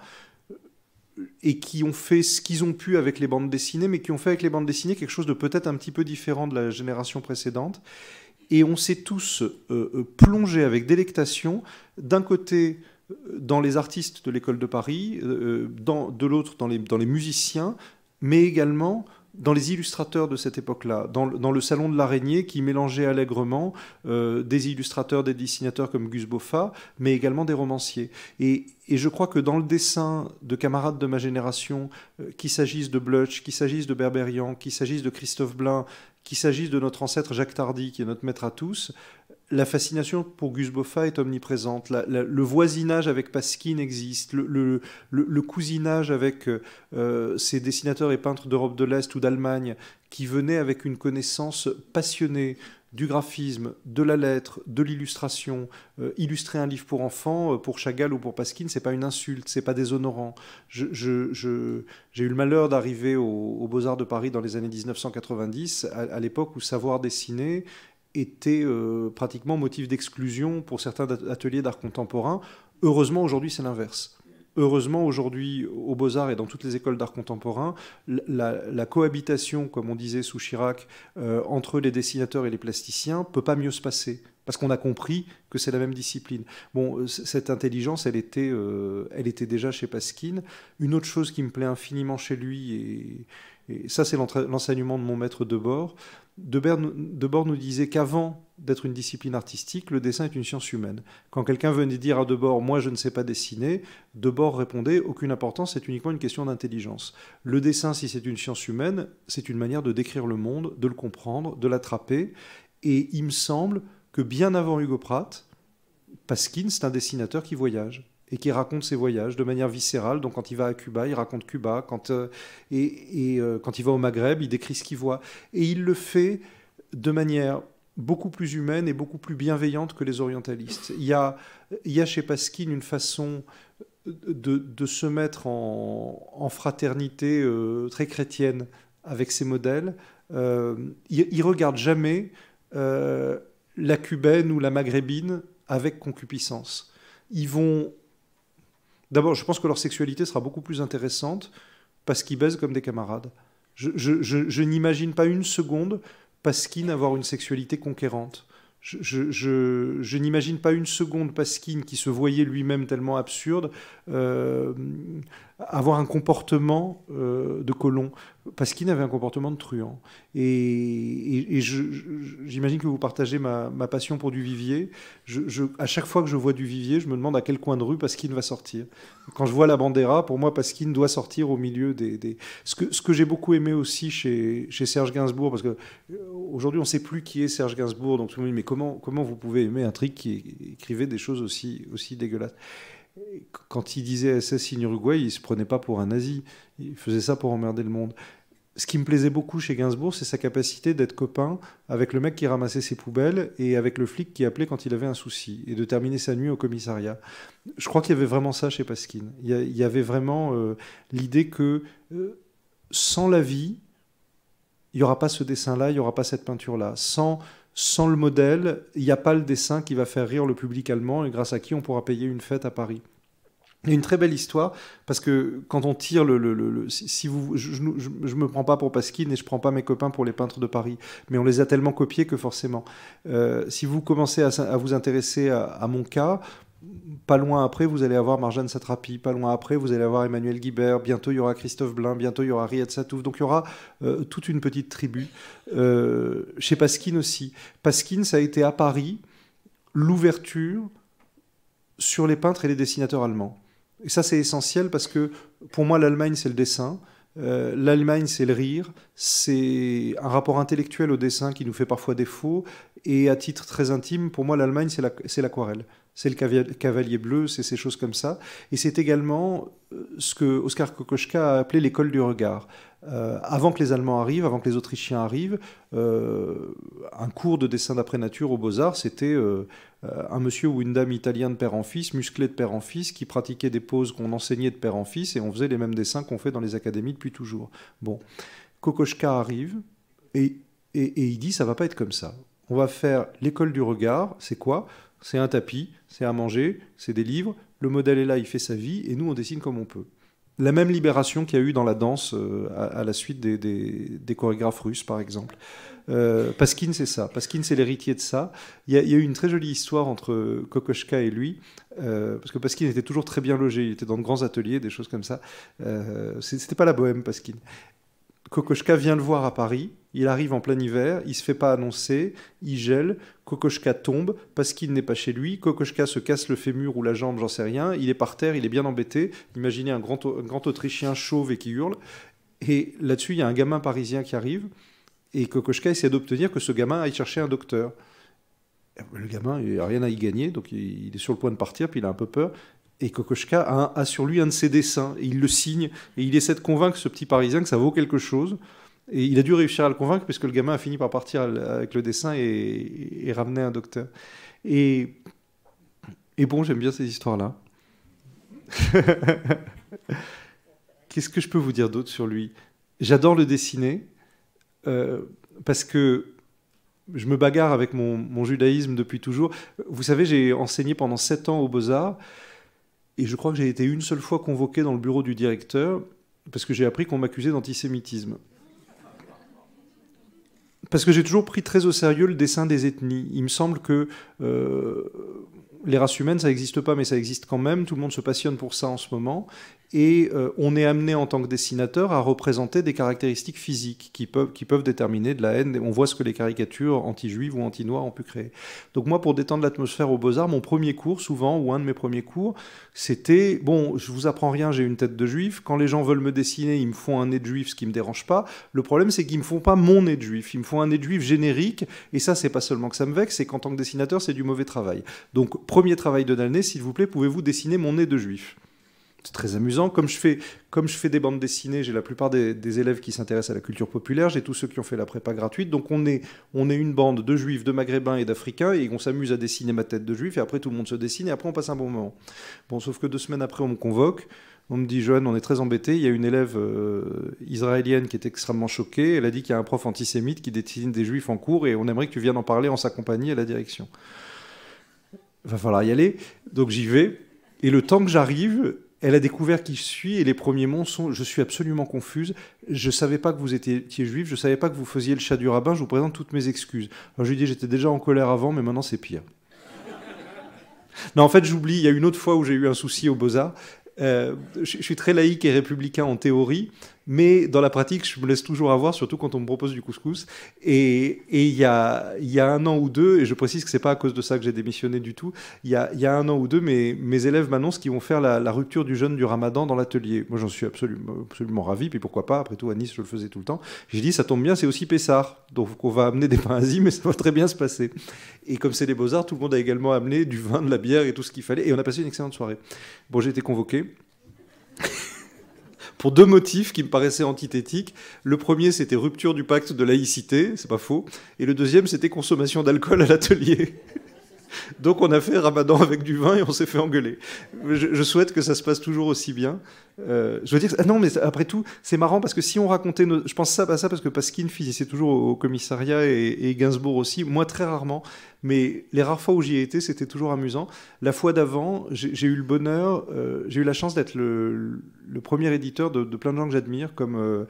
et qui ont fait ce qu'ils ont pu avec les bandes dessinées, mais qui ont fait avec les bandes dessinées quelque chose de peut-être un petit peu différent de la génération précédente. Et on s'est tous plongés avec délectation, d'un côté dans les artistes de l'école de Paris, de l'autre dans les musiciens, mais également dans les illustrateurs de cette époque-là, dans le salon de l'Araignée qui mélangeait allègrement des illustrateurs, des dessinateurs comme Gus Boffa, mais également des romanciers. Et je crois que dans le dessin de camarades de ma génération, qu'il s'agisse de Blutch, qu'il s'agisse de Berberian, qu'il s'agisse de Christophe Blain, qu'il s'agisse de notre ancêtre Jacques Tardy, qui est notre maître à tous, la fascination pour Gus Boffa est omniprésente. Le voisinage avec Pasquine existe. Le cousinage avec ces dessinateurs et peintres d'Europe de l'Est ou d'Allemagne qui venaient avec une connaissance passionnée du graphisme, de la lettre, de l'illustration. Illustrer un livre pour enfants, pour Chagall ou pour Pasquine, c'est pas une insulte, c'est pas déshonorant. J'ai eu le malheur d'arriver aux Beaux-Arts de Paris dans les années 1990, à l'époque où savoir dessiner était pratiquement motif d'exclusion pour certains ateliers d'art contemporain. Heureusement, aujourd'hui, c'est l'inverse. Heureusement, aujourd'hui, aux Beaux-Arts et dans toutes les écoles d'art contemporain, la cohabitation, comme on disait sous Chirac, entre les dessinateurs et les plasticiens peut pas mieux se passer, parce qu'on a compris que c'est la même discipline. Bon, cette intelligence, elle était déjà chez Pasquine. Une autre chose qui me plaît infiniment chez lui, et ça c'est l'enseignement de mon maître Debord, Debord nous disait qu'avant d'être une discipline artistique, le dessin est une science humaine. Quand quelqu'un venait dire à Debord « moi je ne sais pas dessiner », Debord répondait « aucune importance, c'est uniquement une question d'intelligence ». Le dessin, si c'est une science humaine, c'est une manière de décrire le monde, de le comprendre, de l'attraper. Et il me semble que bien avant Hugo Pratt, Pasquine, c'est un dessinateur qui voyage et qui raconte ses voyages de manière viscérale. Donc quand il va à Cuba, il raconte Cuba. Quand il va au Maghreb, il décrit ce qu'il voit. Et il le fait de manière beaucoup plus humaine et beaucoup plus bienveillante que les orientalistes. Il y a chez Pasquine une façon de se mettre en fraternité très chrétienne avec ses modèles. Il regarde jamais la cubaine ou la maghrébine avec concupiscence. Ils vont... D'abord, je pense que leur sexualité sera beaucoup plus intéressante parce qu'ils baisent comme des camarades. Je n'imagine pas une seconde Pasquine avoir une sexualité conquérante. Je n'imagine pas une seconde Pasquine, qui se voyait lui-même tellement absurde, avoir un comportement de colon. Pasquine avait un comportement de truand. Et j'imagine que vous partagez ma passion pour Duvivier. À chaque fois que je vois Duvivier, je me demande à quel coin de rue Pasquine va sortir. Quand je vois la Bandera, pour moi, Pasquine doit sortir au milieu des... Ce que j'ai beaucoup aimé aussi chez Serge Gainsbourg, parce que aujourd'hui, on ne sait plus qui est Serge Gainsbourg, donc tout le monde dit, mais comment vous pouvez aimer un trick qui écrivait des choses aussi dégueulasses? Quand il disait SS in Uruguay, il ne se prenait pas pour un nazi. Il faisait ça pour emmerder le monde. Ce qui me plaisait beaucoup chez Gainsbourg, c'est sa capacité d'être copain avec le mec qui ramassait ses poubelles et avec le flic qui appelait quand il avait un souci, et de terminer sa nuit au commissariat. Je crois qu'il y avait vraiment ça chez Pasquine. Il y avait vraiment l'idée que sans la vie, il n'y aura pas ce dessin-là, il n'y aura pas cette peinture-là. Sans le modèle, il n'y a pas le dessin qui va faire rire le public allemand et grâce à qui on pourra payer une fête à Paris. Il y a une très belle histoire, parce que quand on tire je ne me prends pas pour Pasquine et je ne prends pas mes copains pour les peintres de Paris, mais on les a tellement copiés que forcément. Si vous commencez à vous intéresser à mon cas, pas loin après, vous allez avoir Marjane Satrapi, pas loin après, vous allez avoir Emmanuel Guibert, bientôt il y aura Christophe Blain, bientôt il y aura Riyad Satouf, donc il y aura toute une petite tribu. Chez Pasquine aussi. Pasquine, ça a été à Paris l'ouverture sur les peintres et les dessinateurs allemands. Et ça, c'est essentiel parce que pour moi, l'Allemagne, c'est le dessin. L'Allemagne, c'est le rire. C'est un rapport intellectuel au dessin qui nous fait parfois défaut. Et à titre très intime, pour moi, l'Allemagne, c'est l'aquarelle. C'est le cavalier bleu, c'est ces choses comme ça. Et c'est également ce que Oskar Kokoschka a appelé l'école du regard. Avant que les Allemands arrivent, avant que les Autrichiens arrivent, un cours de dessin d'après nature aux Beaux-Arts, c'était un monsieur ou une dame italien de père en fils, musclé de père en fils, qui pratiquait des poses qu'on enseignait de père en fils, et on faisait les mêmes dessins qu'on fait dans les académies depuis toujours. Bon, Kokoschka arrive, et il dit, ça va pas être comme ça. On va faire l'école du regard, c'est quoi ? C'est un tapis, c'est à manger, c'est des livres, le modèle est là, il fait sa vie, et nous on dessine comme on peut. La même libération qu'il y a eu dans la danse à la suite des chorégraphes russes, par exemple. Pasquine, c'est ça. Pasquine, c'est l'héritier de ça. Il y a eu une très jolie histoire entre Kokoschka et lui, parce que Pasquine était toujours très bien logé. Il était dans de grands ateliers, des choses comme ça. C'était pas la bohème, Pasquine. Kokoschka vient le voir à Paris, il arrive en plein hiver, il se fait pas annoncer, il gèle, Kokoschka tombe, Pasquine n'est pas chez lui, Kokoschka se casse le fémur ou la jambe, j'en sais rien, il est par terre, il est bien embêté, imaginez un grand Autrichien chauve et qui hurle, et là-dessus il y a un gamin parisien qui arrive, et Kokoschka essaie d'obtenir que ce gamin aille chercher un docteur. Le gamin, il n'a rien à y gagner, donc il est sur le point de partir, puis il a un peu peur. Et Kokoschka a sur lui un de ses dessins, et il le signe, et il essaie de convaincre ce petit Parisien que ça vaut quelque chose. Et il a dû réussir à le convaincre, puisque le gamin a fini par partir avec le dessin et ramener un docteur. Et bon, j'aime bien ces histoires-là. Qu'est-ce que je peux vous dire d'autre sur lui ? J'adore le dessiner, parce que je me bagarre avec mon judaïsme depuis toujours. Vous savez, j'ai enseigné pendant 7 ans aux Beaux-Arts, et je crois que j'ai été une seule fois convoqué dans le bureau du directeur parce que j'ai appris qu'on m'accusait d'antisémitisme. Parce que j'ai toujours pris très au sérieux le dessin des ethnies. Il me semble que les races humaines, ça n'existe pas, mais ça existe quand même. Tout le monde se passionne pour ça en ce moment. Et on est amené en tant que dessinateur à représenter des caractéristiques physiques qui peuvent déterminer de la haine. On voit ce que les caricatures anti-juives ou anti-noires ont pu créer. Donc moi, pour détendre l'atmosphère aux Beaux-Arts, mon premier cours, souvent, ou un de mes premiers cours, c'était, bon, je vous apprends rien, j'ai une tête de juif. Quand les gens veulent me dessiner, ils me font un nez de juif, ce qui ne me dérange pas. Le problème, c'est qu'ils ne me font pas mon nez de juif. Ils me font un nez de juif générique. Et ça, c'est pas seulement que ça me vexe, c'est qu'en tant que dessinateur, c'est du mauvais travail. Donc, premier travail de l'année, s'il vous plaît, pouvez-vous dessiner mon nez de juif? C'est très amusant. Comme je fais des bandes dessinées, j'ai la plupart des élèves qui s'intéressent à la culture populaire, j'ai tous ceux qui ont fait la prépa gratuite. Donc on est une bande de juifs, de maghrébins et d'africains, et on s'amuse à dessiner ma tête de juif, et après tout le monde se dessine, et après on passe un bon moment. Bon, sauf que 2 semaines après, on me convoque, on me dit, Johan, on est très embêtés, il y a une élève israélienne qui est extrêmement choquée, elle a dit qu'il y a un prof antisémite qui dessine des juifs en cours, et on aimerait que tu viennes en parler en sa compagnie à la direction. Il va falloir y aller, donc j'y vais, et le temps que j'arrive... Elle a découvert qui je suis et les premiers mots sont « Je suis absolument confuse, je ne savais pas que vous étiez juif, je ne savais pas que vous faisiez le chat du rabbin, je vous présente toutes mes excuses. » Alors je lui dis « J'étais déjà en colère avant, mais maintenant c'est pire. » Non, en fait, j'oublie, il y a une autre fois où j'ai eu un souci aux Beaux-Arts. Je suis très laïque et républicain en théorie, mais dans la pratique, je me laisse toujours avoir, surtout quand on me propose du couscous. Et il y a 1 an ou 2, et je précise que c'est pas à cause de ça que j'ai démissionné du tout, il y a 1 an ou 2, mes élèves m'annoncent qu'ils vont faire la rupture du jeûne du Ramadan dans l'atelier. Moi, j'en suis absolument ravi, puis pourquoi pas, après tout, à Nice, je le faisais tout le temps. J'ai dit, ça tombe bien, c'est aussi Pessar, donc on va amener des pains asis, mais ça va très bien se passer. Et comme c'est les Beaux-Arts, tout le monde a également amené du vin, de la bière et tout ce qu'il fallait, et on a passé une excellente soirée. Bon, j'ai été convoqué. Pour 2 motifs qui me paraissaient antithétiques. Le premier, c'était rupture du pacte de laïcité, c'est pas faux. Et le deuxième, c'était consommation d'alcool à l'atelier. Donc on a fait Ramadan avec du vin et on s'est fait engueuler. Je souhaite que ça se passe toujours aussi bien. Je veux dire, non, mais après tout, c'est marrant parce que si on racontait, je pense ça parce que Pasquine finissait toujours au commissariat et Gainsbourg aussi, moi très rarement, mais les rares fois où j'y ai été, c'était toujours amusant. La fois d'avant, j'ai eu le bonheur, j'ai eu la chance d'être le premier éditeur de plein de gens que j'admire, comme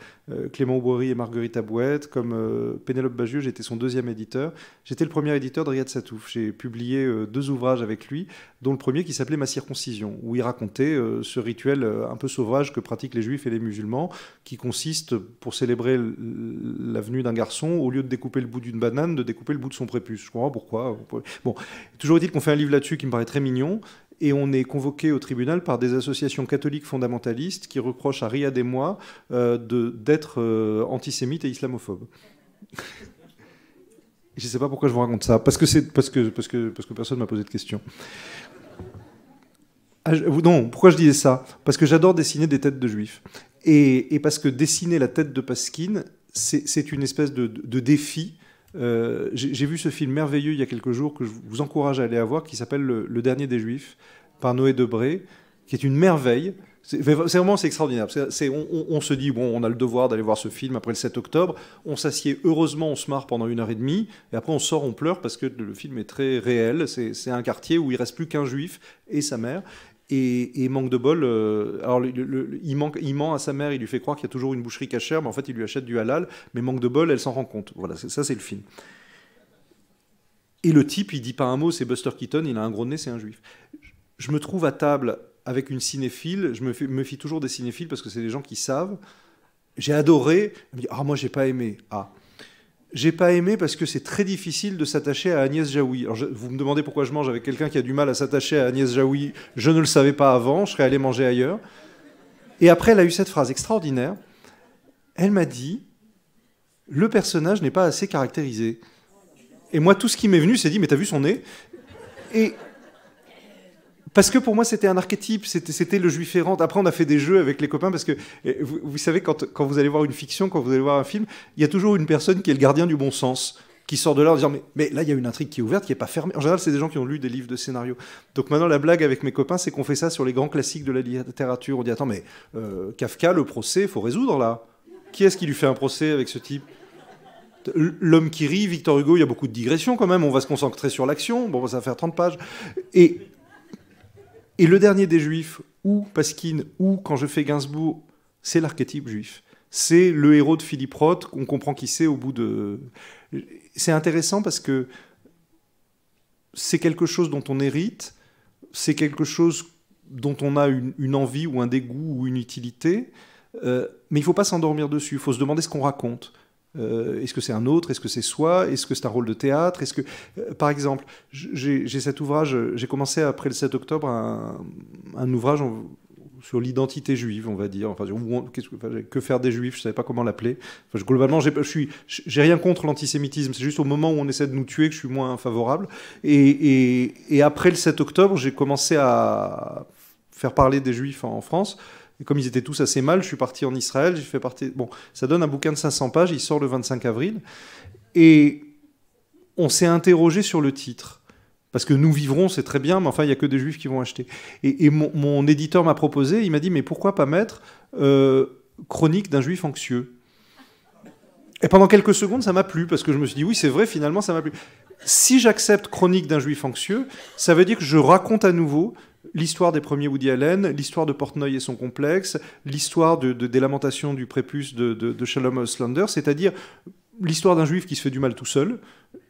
Clément Boiry et Marguerite Abouette, comme Pénélope Bagieux, j'étais son 2e éditeur. J'étais le premier éditeur de Riyad Satouf. J'ai publié 2 ouvrages avec lui, dont le premier qui s'appelait Ma circoncision, où il racontait ce rituel un peu sauvage que pratiquent les juifs et les musulmans, qui consiste, pour célébrer la venue d'un garçon, au lieu de découper le bout d'une banane, de découper le bout de son prépuce. Je comprends pourquoi. Bon, toujours est-il qu'on fait un livre là-dessus qui me paraît très mignon, et on est convoqué au tribunal par des associations catholiques fondamentalistes qui reprochent à Riyad et moi d'être antisémites et islamophobes. Je ne sais pas pourquoi je vous raconte ça, parce que personne ne m'a posé de questions. Non, pourquoi je disais ça? Parce que j'adore dessiner des têtes de juifs. Et parce que dessiner la tête de Pasquine, c'est une espèce de défi. J'ai vu ce film merveilleux il y a quelques jours que je vous encourage à aller voir, qui s'appelle Le Dernier des Juifs, par Noé Debré, qui est une merveille. C'est extraordinaire. On se dit, bon, on a le devoir d'aller voir ce film après le 7 octobre. On s'assied, heureusement, on se marre pendant 1h30. Et après, on sort, on pleure parce que le film est très réel. C'est un quartier où il ne reste plus qu'un juif et sa mère. Et manque de bol, alors il ment à sa mère, il lui fait croire qu'il y a toujours une boucherie cachère, mais en fait il lui achète du halal, mais manque de bol, elle s'en rend compte. Voilà, ça c'est le film. Et le type, il dit pas un mot, c'est Buster Keaton, il a un gros nez, c'est un juif. Je me trouve à table avec une cinéphile, je me fie toujours des cinéphiles parce que c'est des gens qui savent. J'ai adoré, elle me dit, ah moi j'ai pas aimé. Ah. J'ai pas aimé parce que c'est très difficile de s'attacher à Agnès Jaoui. Alors vous me demandez pourquoi je mange avec quelqu'un qui a du mal à s'attacher à Agnès Jaoui. Je ne le savais pas avant, je serais allé manger ailleurs. Et après, elle a eu cette phrase extraordinaire. Elle m'a dit, le personnage n'est pas assez caractérisé. Et moi, tout ce qui m'est venu, c'est dit, mais t'as vu son nez? Et parce que pour moi, c'était un archétype, c'était le juif errant. Après, on a fait des jeux avec les copains, parce que vous savez, quand vous allez voir une fiction, quand vous allez voir un film, il y a toujours une personne qui est le gardien du bon sens, qui sort de là en disant mais là, il y a une intrigue qui est ouverte, qui n'est pas fermée. En général, c'est des gens qui ont lu des livres de scénario. Donc maintenant, la blague avec mes copains, c'est qu'on fait ça sur les grands classiques de la littérature. On dit, attends, mais Kafka, le procès, il faut résoudre, là. Qui est-ce qui lui fait un procès avec ce type? L'homme qui rit, Victor Hugo, il y a beaucoup de digressions quand même, on va se concentrer sur l'action, bon, ça va faire 30 pages. Et le dernier des juifs, ou Pasquine, ou quand je fais Gainsbourg, c'est l'archétype juif. C'est le héros de Philippe Roth, on comprend qui c'est au bout de... C'est intéressant parce que c'est quelque chose dont on hérite, c'est quelque chose dont on a une envie ou un dégoût ou une utilité, mais il ne faut pas s'endormir dessus. Il faut se demander ce qu'on raconte. Est-ce que c'est un autre? Est-ce que c'est soi? Est-ce que c'est un rôle de théâtre? Est-ce que, par exemple, j'ai cet ouvrage, j'ai commencé après le 7 octobre un ouvrage sur l'identité juive, on va dire. Enfin, que faire des juifs? Je ne savais pas comment l'appeler. Enfin, globalement, j'ai rien contre l'antisémitisme. C'est juste au moment où on essaie de nous tuer que je suis moins favorable. Et après le 7 octobre, j'ai commencé à faire parler des juifs en France. Et comme ils étaient tous assez mal, je suis parti en Israël, j'ai fait partie... Bon, ça donne un bouquin de 500 pages, il sort le 25 avril. Et on s'est interrogé sur le titre. Parce que nous vivrons, c'est très bien, mais enfin, il n'y a que des juifs qui vont acheter. Et mon éditeur m'a proposé, il m'a dit, mais pourquoi pas mettre Chronique d'un juif anxieux? Et pendant quelques secondes, ça m'a plu, parce que je me suis dit, oui, c'est vrai, finalement, ça m'a plu. Si j'accepte Chronique d'un juif anxieux, ça veut dire que je raconte à nouveau l'histoire des premiers Woody Allen, l'histoire de Portnoy et son complexe, l'histoire des lamentations du prépuce de Shalom Auslander, c'est-à-dire l'histoire d'un juif qui se fait du mal tout seul,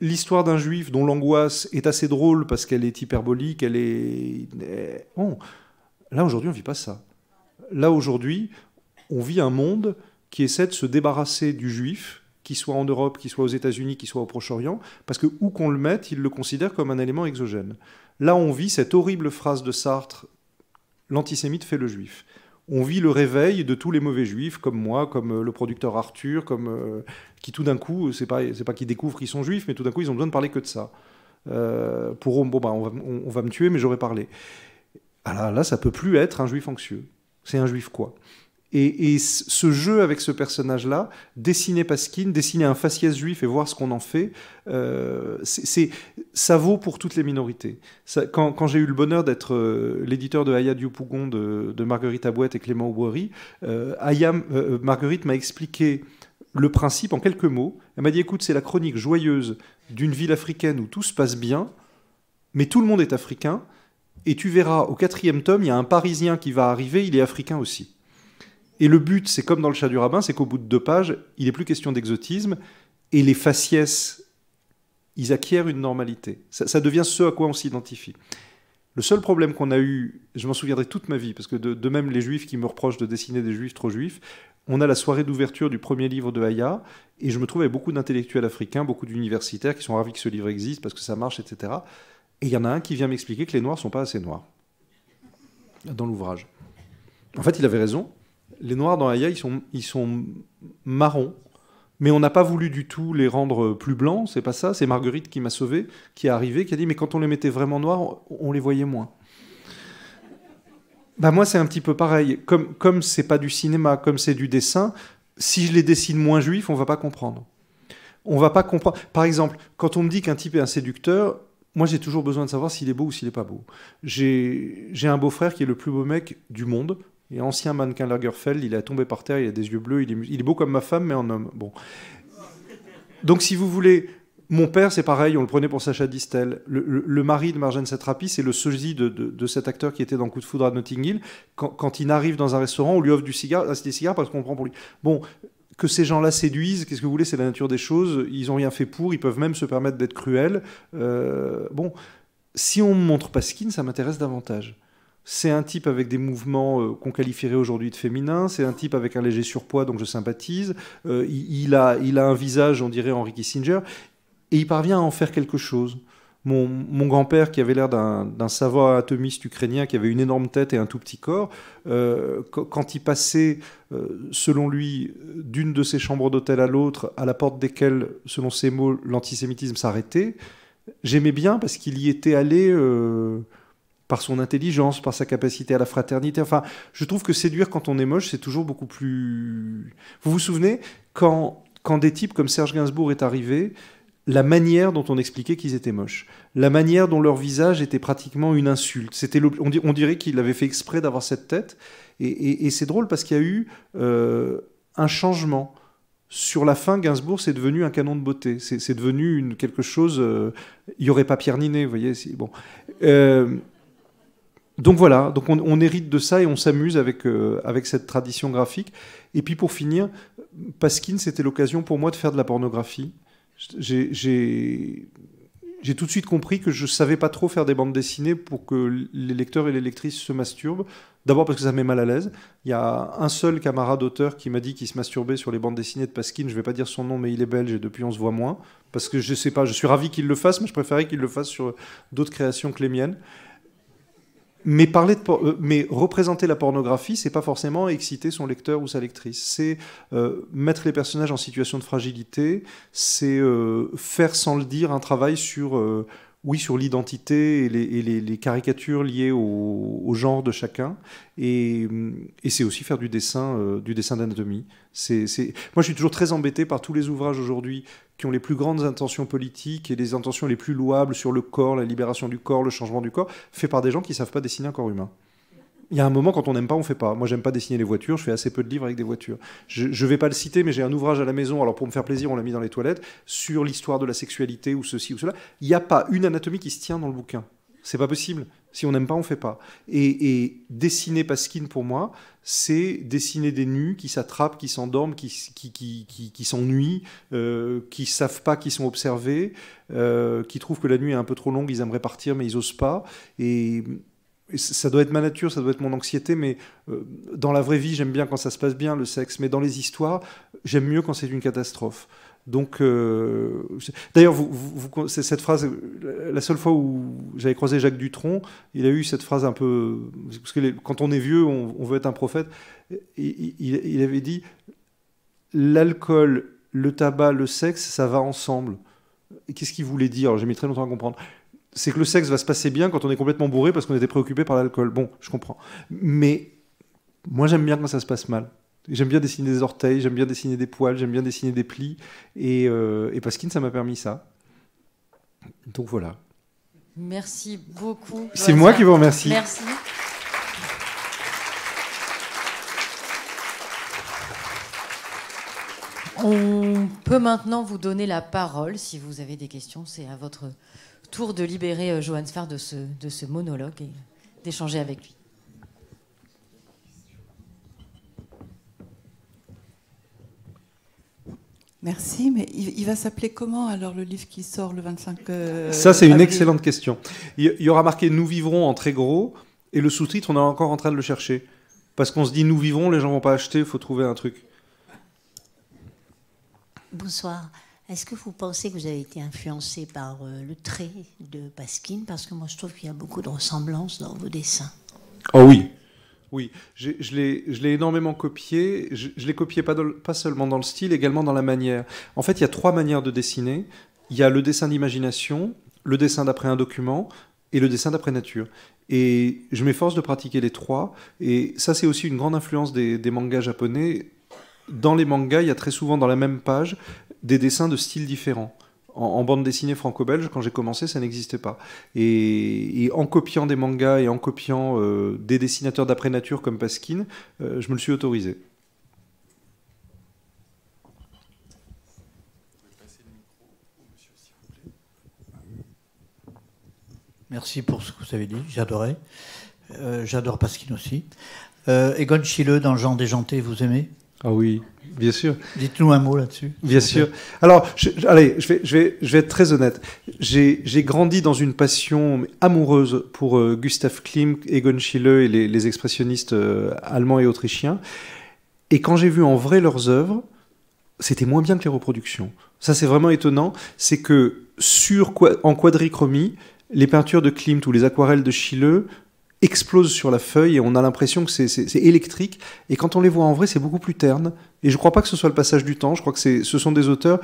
l'histoire d'un juif dont l'angoisse est assez drôle parce qu'elle est hyperbolique, elle est... Bon, là, aujourd'hui, on ne vit pas ça. Là, aujourd'hui, on vit un monde qui essaie de se débarrasser du juif, qu'il soit en Europe, qu'il soit aux États-Unis, qu'il soit au Proche-Orient, parce que où qu'on le mette, il le considère comme un élément exogène. Là, on vit cette horrible phrase de Sartre, l'antisémite fait le juif. On vit le réveil de tous les mauvais juifs, comme moi, comme le producteur Arthur, qui tout d'un coup, c'est pas qu'ils découvrent qu'ils sont juifs, mais tout d'un coup, ils ont besoin de parler que de ça. Pour eux, bon, bah, on va me tuer, mais j'aurais parlé. Alors là, ça peut plus être un juif anxieux. C'est un juif quoi? Et ce jeu avec ce personnage-là, dessiner Pasquine, dessiner un faciès juif et voir ce qu'on en fait, ça vaut pour toutes les minorités. Quand j'ai eu le bonheur d'être l'éditeur de Aya Diopougon de Marguerite Abouette et Clément Aubry, Marguerite m'a expliqué le principe en quelques mots. Elle m'a dit, écoute, c'est la chronique joyeuse d'une ville africaine où tout se passe bien, mais tout le monde est africain, et tu verras, au 4e tome, il y a un Parisien qui va arriver, il est africain aussi. Et le but, c'est comme dans le Chat du rabbin, c'est qu'au bout de 2 pages, il n'est plus question d'exotisme, et les faciès, ils acquièrent une normalité. Ça devient ce à quoi on s'identifie. Le seul problème qu'on a eu, je m'en souviendrai toute ma vie, parce que de même les juifs qui me reprochent de dessiner des juifs trop juifs, on a la soirée d'ouverture du premier livre de Aya, et je me trouve avec beaucoup d'intellectuels africains, beaucoup d'universitaires qui sont ravis que ce livre existe, parce que ça marche, etc. Et il y en a un qui vient m'expliquer que les noirs ne sont pas assez noirs dans l'ouvrage. En fait, il avait raison. Les noirs dans Aya, ils sont marrons, mais on n'a pas voulu du tout les rendre plus blancs, c'est pas ça. C'est Marguerite qui m'a sauvé, qui est arrivée, qui a dit mais quand on les mettait vraiment noirs, on les voyait moins. Bah moi c'est un petit peu pareil. Comme c'est pas du cinéma, comme c'est du dessin, si je les dessine moins juifs, on va pas comprendre. On va pas comprendre. Par exemple, quand on me dit qu'un type est un séducteur, moi j'ai toujours besoin de savoir s'il est beau ou s'il est pas beau. J'ai un beau-frère qui est le plus beau mec du monde. Il est ancien mannequin Lagerfeld, il est tombé par terre, il a des yeux bleus, il est beau comme ma femme, mais en homme. Bon. Donc si vous voulez, mon père c'est pareil, on le prenait pour Sacha Distel. Le mari de Marjane Satrapi, c'est le sosie de cet acteur qui était dans Coup de foudre à Notting Hill. Quand il arrive dans un restaurant, on lui offre des cigares parce qu'on prend pour lui. Bon, que ces gens-là séduisent, qu'est-ce que vous voulez, c'est la nature des choses, ils n'ont rien fait pour, ils peuvent même se permettre d'être cruels. Bon, si on me montre Pasquine, ça m'intéresse davantage. C'est un type avec des mouvements qu'on qualifierait aujourd'hui de féminins. C'est un type avec un léger surpoids, donc je sympathise. Il a un visage, on dirait Henry Kissinger, et il parvient à en faire quelque chose. Mon grand-père, qui avait l'air d'un savant atomiste ukrainien, qui avait une énorme tête et un tout petit corps, quand il passait, selon lui, d'une de ses chambres d'hôtel à l'autre, à la porte desquelles, selon ses mots, l'antisémitisme s'arrêtait, j'aimais bien parce qu'il y était allé... par son intelligence, par sa capacité à la fraternité. Enfin, je trouve que séduire quand on est moche, c'est toujours beaucoup plus... Vous vous souvenez, quand des types comme Serge Gainsbourg est arrivé, la manière dont on expliquait qu'ils étaient moches, la manière dont leur visage était pratiquement une insulte. On dirait qu'il avait fait exprès d'avoir cette tête. Et c'est drôle parce qu'il y a eu un changement. Sur la fin, Gainsbourg, c'est devenu un canon de beauté. C'est devenu quelque chose... Il n'y aurait pas Pierre Ninet, vous voyez. Bon... Donc voilà, donc on hérite de ça et on s'amuse avec cette tradition graphique. Et puis pour finir, Pasquine, c'était l'occasion pour moi de faire de la pornographie. J'ai j'ai tout de suite compris que je ne savais pas trop faire des bandes dessinées pour que les lecteurs et les lectrices se masturbent. D'abord parce que ça me met mal à l'aise. Il y a un seul camarade auteur qui m'a dit qu'il se masturbait sur les bandes dessinées de Paskin. Je ne vais pas dire son nom, mais il est belge et depuis on se voit moins. Parce que je sais pas, je suis ravi qu'il le fasse, mais je préférais qu'il le fasse sur d'autres créations que les miennes. Mais, mais représenter la pornographie, c'est pas forcément exciter son lecteur ou sa lectrice. C'est mettre les personnages en situation de fragilité, c'est faire sans le dire un travail sur, oui, sur l'identité et les caricatures liées au genre de chacun. Et c'est aussi faire du dessin d'anatomie. Moi, je suis toujours très embêté par tous les ouvrages aujourd'hui qui ont les plus grandes intentions politiques et les intentions les plus louables sur le corps, la libération du corps, le changement du corps, fait par des gens qui ne savent pas dessiner un corps humain. Il y a un moment, quand on n'aime pas, on ne fait pas. Moi, j'aime pas dessiner les voitures, je fais assez peu de livres avec des voitures. Je ne vais pas le citer, mais j'ai un ouvrage à la maison, alors pour me faire plaisir, on l'a mis dans les toilettes, sur l'histoire de la sexualité ou ceci ou cela. Il n'y a pas une anatomie qui se tient dans le bouquin. C'est pas possible. Si on n'aime pas, on fait pas. Et dessiner Paskin, pour moi, c'est dessiner des nus qui s'attrapent, qui s'endorment, qui s'ennuient, qui savent pas qu'ils sont observés, qui trouvent que la nuit est un peu trop longue, ils aimeraient partir, mais ils osent pas. Et ça doit être ma nature, ça doit être mon anxiété, mais dans la vraie vie, j'aime bien quand ça se passe bien, le sexe. Mais dans les histoires, j'aime mieux quand c'est une catastrophe. Donc, d'ailleurs, c'est cette phrase, la seule fois où j'avais croisé Jacques Dutronc, il a eu cette phrase un peu... Parce que quand on est vieux, on veut être un prophète. Il avait dit « L'alcool, le tabac, le sexe, ça va ensemble ». Qu'est-ce qu'il voulait dire? Alors, j'ai mis très longtemps à comprendre. C'est que le sexe va se passer bien quand on est complètement bourré parce qu'on était préoccupé par l'alcool. Bon, je comprends. Mais moi, j'aime bien quand ça se passe mal. J'aime bien dessiner des orteils, j'aime bien dessiner des poils, j'aime bien dessiner des plis. Et Paskin, ça m'a permis ça. Donc voilà. Merci beaucoup. C'est moi qui vous remercie. Merci. On peut maintenant vous donner la parole si vous avez des questions. C'est à votre tour de libérer Johan Sfar de ce monologue et d'échanger avec lui. Merci, mais il va s'appeler comment alors le livre qui sort le 25 Ça, c'est une avril. excellente question. Il y aura marqué « Nous vivrons » en très gros, et le sous-titre, on est encore en train de le chercher. Parce qu'on se dit « Nous vivrons », les gens vont pas acheter, il faut trouver un truc. Bonsoir. Est-ce que vous pensez que vous avez été influencé par le trait de Paskin? Parce que moi, je trouve qu'il y a beaucoup de ressemblances dans vos dessins. Oh oui. Oui, je l'ai énormément copié. Je l'ai copié pas seulement dans le style, également dans la manière. En fait, il y a 3 manières de dessiner. Il y a le dessin d'imagination, le dessin d'après un document et le dessin d'après nature. Et je m'efforce de pratiquer les 3. Et ça, c'est aussi une grande influence des mangas japonais. Dans les mangas, il y a très souvent dans la même page des dessins de styles différents. En bande dessinée franco-belge, quand j'ai commencé, ça n'existait pas. Et en copiant des mangas et en copiant des dessinateurs d'après nature comme Paskin, je me le suis autorisé. Merci pour ce que vous avez dit, j'adorais. J'adore Paskin aussi. Egon Schiele, dans Le genre déjanté, vous aimez? Ah oui, bien sûr. Dites-nous un mot là-dessus. Bien sûr. Alors, je vais être très honnête. J'ai grandi dans une passion amoureuse pour Gustav Klimt, Egon Schiele et les expressionnistes allemands et autrichiens. Et quand j'ai vu en vrai leurs œuvres, c'était moins bien que les reproductions. Ça, c'est vraiment étonnant. C'est que en quadrichromie, les peintures de Klimt ou les aquarelles de Schiele explosent sur la feuille et on a l'impression que c'est électrique. Et quand on les voit en vrai, c'est beaucoup plus terne. Et je ne crois pas que ce soit le passage du temps. Je crois que ce sont des auteurs,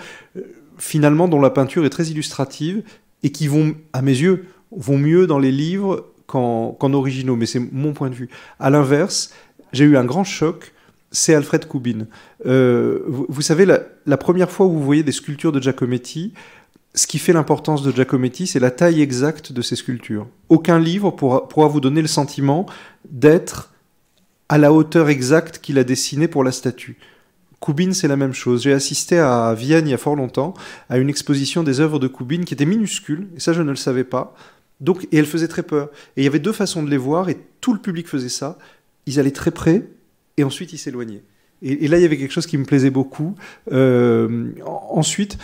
finalement, dont la peinture est très illustrative et qui vont, à mes yeux, vont mieux dans les livres qu'en originaux. Mais c'est mon point de vue. À l'inverse, j'ai eu un grand choc. C'est Alfred Kubin. Vous savez, la première fois où vous voyez des sculptures de Giacometti, ce qui fait l'importance de Giacometti, c'est la taille exacte de ses sculptures. Aucun livre pourra vous donner le sentiment d'être à la hauteur exacte qu'il a dessinée pour la statue. Kubin, c'est la même chose. J'ai assisté à Vienne il y a fort longtemps à une exposition des œuvres de Kubin qui étaient minuscules, et ça je ne le savais pas. Et elles faisaient très peur. Et il y avait 2 façons de les voir, et tout le public faisait ça. Ils allaient très près, et ensuite ils s'éloignaient. Et là, il y avait quelque chose qui me plaisait beaucoup. Ensuite,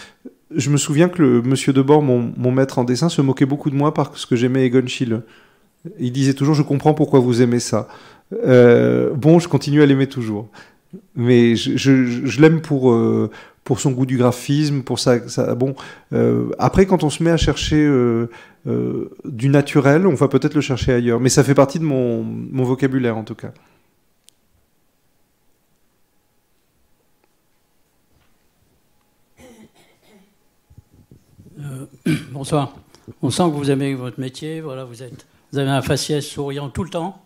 je me souviens que le monsieur Debord, mon maître en dessin, se moquait beaucoup de moi parce que j'aimais Egon Schiele. Il disait toujours, je comprends pourquoi vous aimez ça. Bon, je continue à l'aimer toujours. Mais je l'aime pour son goût du graphisme, pour bon. Après, quand on se met à chercher du naturel, on va peut-être le chercher ailleurs. Mais ça fait partie de mon vocabulaire, en tout cas. Bonsoir. On sent que vous aimez votre métier. Voilà, vous avez un faciès souriant tout le temps.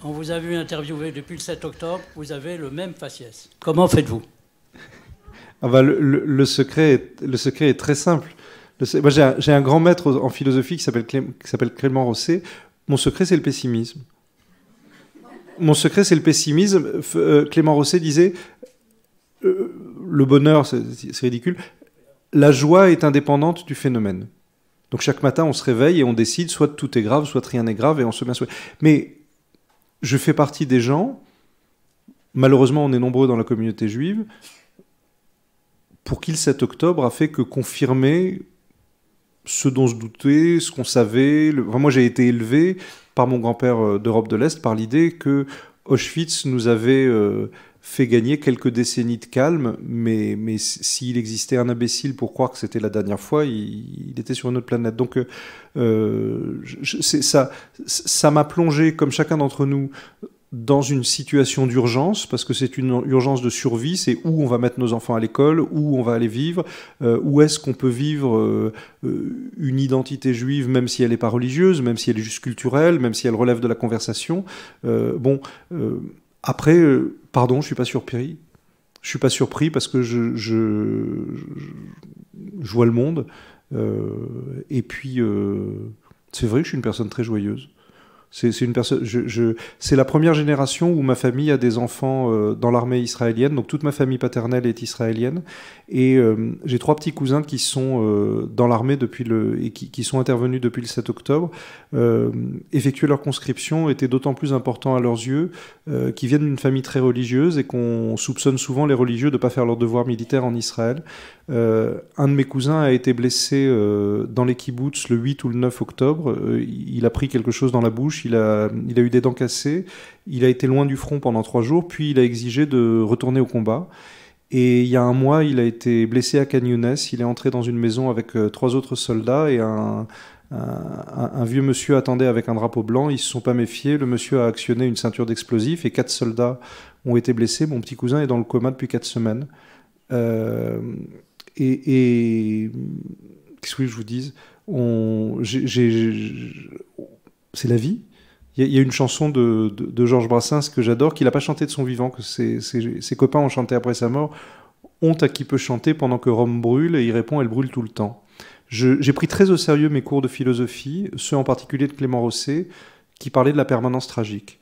On vous a vu interviewer depuis le 7 octobre. Vous avez le même faciès. Comment faites-vous? Ah bah, le secret est très simple. Moi, j'ai un grand maître en philosophie qui s'appelle Clément Rosset. Mon secret, c'est le pessimisme. Mon secret, c'est le pessimisme. Clément Rosset disait le bonheur, c'est ridicule. La joie est indépendante du phénomène. Donc chaque matin, on se réveille et on décide soit tout est grave, soit rien n'est grave, et on se met à souhaiter. Mais je fais partie des gens, malheureusement on est nombreux dans la communauté juive, pour qui le 7 octobre a fait que confirmer ce dont on se doutait, ce qu'on savait. Enfin, moi j'ai été élevé par mon grand-père d'Europe de l'Est par l'idée que Auschwitz nous avait fait gagner quelques décennies de calme, mais s'il existait un imbécile pour croire que c'était la dernière fois, il était sur une autre planète. Donc ça m'a plongé, comme chacun d'entre nous, dans une situation d'urgence, parce que c'est une urgence de survie, c'est où on va mettre nos enfants à l'école, où on va aller vivre, où est-ce qu'on peut vivre une identité juive, même si elle n'est pas religieuse, même si elle est juste culturelle, même si elle relève de la conversation. Après, pardon, je suis pas surpris. Je suis pas surpris parce que je vois le monde. Et puis, c'est vrai que je suis une personne très joyeuse. C'est la première génération où ma famille a des enfants dans l'armée israélienne. Donc toute ma famille paternelle est israélienne. Et j'ai 3 petits cousins qui sont dans l'armée et qui sont intervenus depuis le 7 octobre. Effectuer leur conscription était d'autant plus important à leurs yeux qu'ils viennent d'une famille très religieuse et qu'on soupçonne souvent les religieux de ne pas faire leur devoir militaire en Israël. Un de mes cousins a été blessé dans les kibboutz le 8 ou le 9 octobre. Il a pris quelque chose dans la bouche, il a eu des dents cassées, il a été loin du front pendant 3 jours, puis il a exigé de retourner au combat. Et il y a un mois, il a été blessé à Khan Younes, il est entré dans une maison avec 3 autres soldats et un vieux monsieur attendait avec un drapeau blanc, ils ne se sont pas méfiés, le monsieur a actionné une ceinture d'explosifs et 4 soldats ont été blessés. Mon petit cousin est dans le coma depuis 4 semaines. Et qu'est-ce que je vous dise, c'est la vie. Il y a une chanson de Georges Brassens que j'adore, qu'il n'a pas chanté de son vivant, que ses copains ont chanté après sa mort. Honte à qui peut chanter pendant que Rome brûle, et il répond, elle brûle tout le temps. J'ai pris très au sérieux mes cours de philosophie, ceux en particulier de Clément Rosset, qui parlaient de la permanence tragique.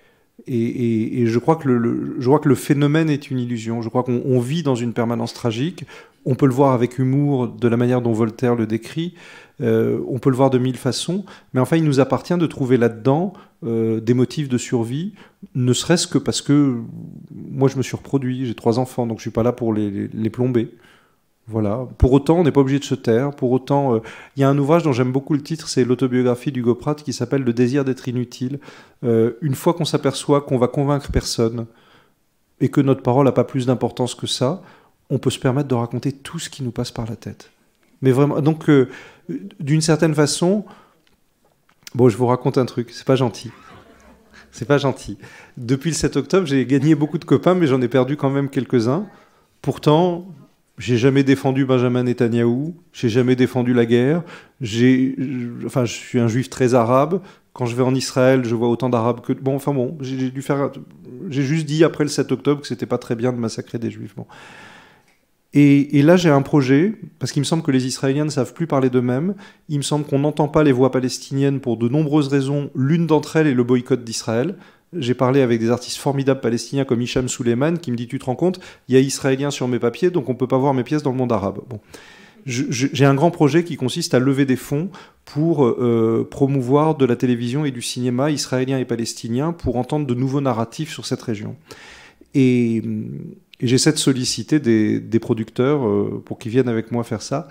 Et je crois que le phénomène est une illusion. Je crois qu'on vit dans une permanence tragique. On peut le voir avec humour de la manière dont Voltaire le décrit. On peut le voir de 1000 façons. Mais enfin, il nous appartient de trouver là-dedans des motifs de survie, ne serait-ce que parce que moi, je me suis reproduit. J'ai 3 enfants, donc je ne suis pas là pour les plomber. Voilà. Pour autant, on n'est pas obligé de se taire. Pour autant, il y a un ouvrage dont j'aime beaucoup le titre, c'est l'autobiographie d'Hugo Pratt, qui s'appelle « Le désir d'être inutile ». Une fois qu'on s'aperçoit qu'on va convaincre personne et que notre parole n'a pas plus d'importance que ça, on peut se permettre de raconter tout ce qui nous passe par la tête. Mais vraiment, donc, d'une certaine façon, bon, je vous raconte un truc, c'est pas gentil. C'est pas gentil. Depuis le 7 octobre, j'ai gagné beaucoup de copains, mais j'en ai perdu quand même quelques-uns. Pourtant, j'ai jamais défendu Benjamin Netanyahou, j'ai jamais défendu la guerre. Je suis un juif très arabe. Quand je vais en Israël, je vois autant d'arabes que... j'ai juste dit après le 7 octobre que c'était pas très bien de massacrer des juifs. Bon. Et là, j'ai un projet, parce qu'il me semble que les Israéliens ne savent plus parler d'eux-mêmes. Il me semble qu'on n'entend pas les voix palestiniennes pour de nombreuses raisons. L'une d'entre elles est le boycott d'Israël. J'ai parlé avec des artistes formidables palestiniens comme Hicham Suleiman qui me dit « Tu te rends compte, il y a Israélien sur mes papiers, donc on ne peut pas voir mes pièces dans le monde arabe. » Bon. J'ai un grand projet qui consiste à lever des fonds pour promouvoir de la télévision et du cinéma israélien et palestinien pour entendre de nouveaux narratifs sur cette région. Et Et j'essaie de solliciter des producteurs pour qu'ils viennent avec moi faire ça.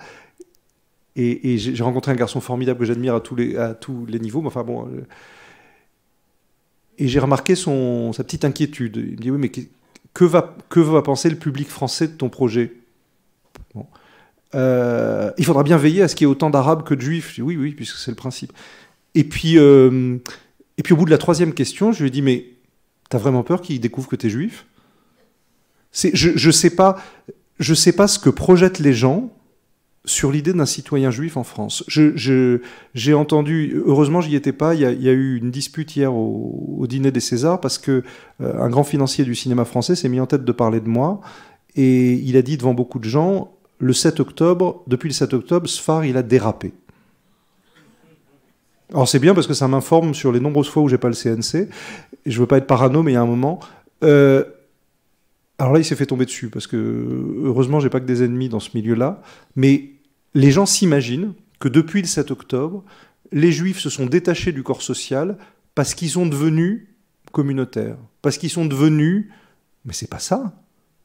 Et j'ai rencontré un garçon formidable que j'admire à tous les niveaux. Enfin bon, et j'ai remarqué sa petite inquiétude. Il me dit, oui, mais que va penser le public français de ton projet? Bon. Il faudra bien veiller à ce qu'il y ait autant d'Arabes que de Juifs. Je dis, oui, oui, puisque c'est le principe. Et puis au bout de la troisième question, je lui ai dit, mais t'as vraiment peur qu'ils découvrent que t'es juif? Je sais pas ce que projettent les gens sur l'idée d'un citoyen juif en France. J'ai entendu, heureusement j'y étais pas, il y a eu une dispute hier au dîner des Césars parce que un grand financier du cinéma français s'est mis en tête de parler de moi et il a dit devant beaucoup de gens, depuis le 7 octobre, Sfar il a dérapé. Alors c'est bien parce que ça m'informe sur les nombreuses fois où j'ai pas le CNC. Et je veux pas être parano, mais il y a un moment. Alors là, il s'est fait tomber dessus parce que heureusement, j'ai pas que des ennemis dans ce milieu-là. Mais les gens s'imaginent que depuis le 7 octobre, les Juifs se sont détachés du corps social parce qu'ils sont devenus communautaires, parce qu'ils sont devenus. Mais c'est pas ça.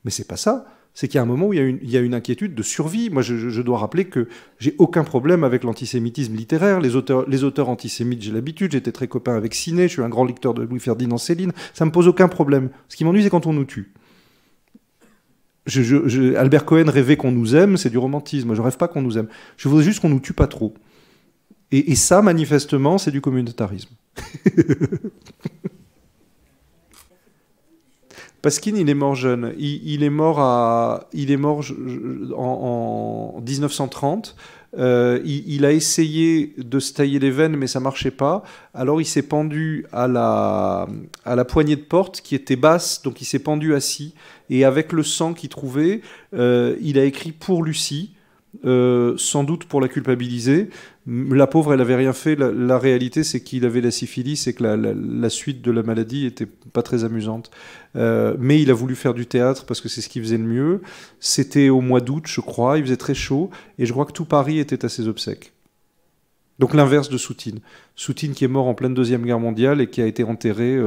Mais c'est pas ça. C'est qu'il y a un moment où il y a une inquiétude de survie. Moi, je dois rappeler que j'ai aucun problème avec l'antisémitisme littéraire. Les auteurs antisémites, j'ai l'habitude. J'étais très copain avec Ciné. Je suis un grand lecteur de Louis-Ferdinand Céline. Ça me pose aucun problème. Ce qui m'ennuie, c'est quand on nous tue. Albert Cohen rêvait qu'on nous aime, c'est du romantisme. Moi, je rêve pas qu'on nous aime. Je voudrais juste qu'on nous tue pas trop. Et ça, manifestement, c'est du communautarisme. Pasquine, il est mort jeune. Il est mort en 1930. Il a essayé de se tailler les veines, mais ça marchait pas. Alors il s'est pendu à la poignée de porte qui était basse, donc il s'est pendu assis. Et avec le sang qu'il trouvait, il a écrit pour Lucie, sans doute pour la culpabiliser. La pauvre, elle avait rien fait. La réalité, c'est qu'il avait la syphilis et que la suite de la maladie était pas très amusante. Mais il a voulu faire du théâtre parce que c'est ce qu'il faisait le mieux. C'était au mois d'août, je crois. Il faisait très chaud. Et je crois que tout Paris était à ses obsèques. Donc l'inverse de Soutine. Soutine qui est mort en pleine Deuxième Guerre mondiale et qui a été enterré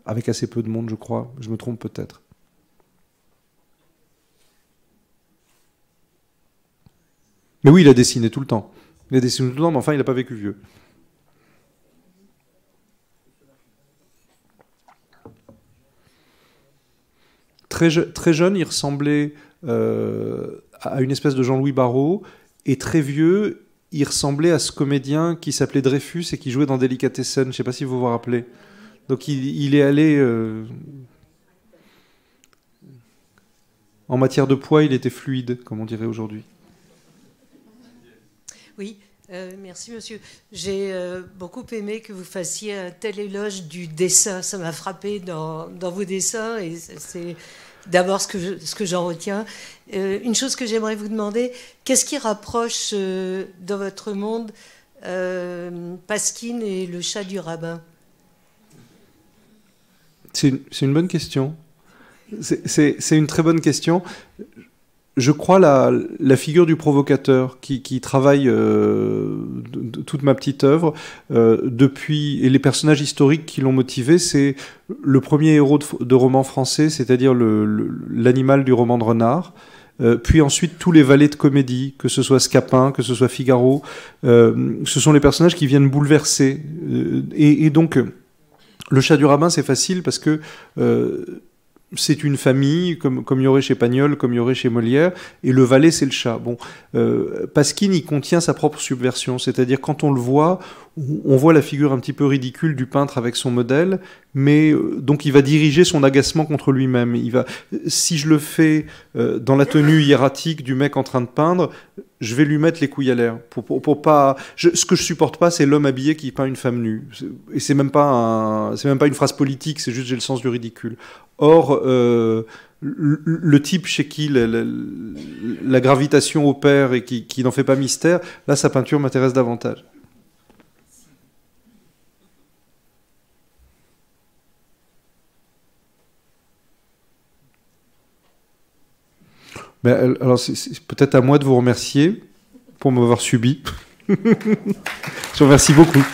avec assez peu de monde, je crois. Je me trompe peut-être. Mais oui, il a dessiné tout le temps. Il a dessiné tout le temps, mais enfin, il n'a pas vécu vieux. Très jeune, il ressemblait à une espèce de Jean-Louis Barrault, et très vieux, il ressemblait à ce comédien qui s'appelait Dreyfus et qui jouait dans Delicatessen. Je ne sais pas si vous vous rappelez. Donc il est allé... en matière de poids, il était fluide, comme on dirait aujourd'hui. Oui, merci monsieur. J'ai beaucoup aimé que vous fassiez un tel éloge du dessin. Ça m'a frappé dans vos dessins et c'est d'abord ce que j'en retiens. Une chose que j'aimerais vous demander, qu'est-ce qui rapproche dans votre monde Pasquine et le chat du rabbin? C'est une bonne question. C'est une très bonne question. Je crois la figure du provocateur qui travaille toute ma petite œuvre depuis, et les personnages historiques qui l'ont motivé, c'est le premier héros de roman français, c'est-à-dire l'animal du roman de Renard. Puis ensuite tous les valets de comédie, que ce soit Scapin, que ce soit Figaro, ce sont les personnages qui viennent bouleverser. Et donc le chat du rabbin, c'est facile parce que c'est une famille, comme il y aurait chez Pagnol, comme il y aurait chez Molière, et le valet, c'est le chat. Bon, Pasquine, il contient sa propre subversion, c'est-à-dire quand on le voit, on voit la figure un petit peu ridicule du peintre avec son modèle, mais donc il va diriger son agacement contre lui-même. Si je le fais dans la tenue hiératique du mec en train de peindre, je vais lui mettre les couilles à l'air. Ce que je supporte pas, c'est l'homme habillé qui peint une femme nue. Et c'est même pas une phrase politique, c'est juste j'ai le sens du ridicule. Or, le type chez qui la gravitation opère et qui n'en fait pas mystère, là, sa peinture m'intéresse davantage. Ben, alors, c'est peut-être à moi de vous remercier pour m'avoir subi. Je vous remercie beaucoup.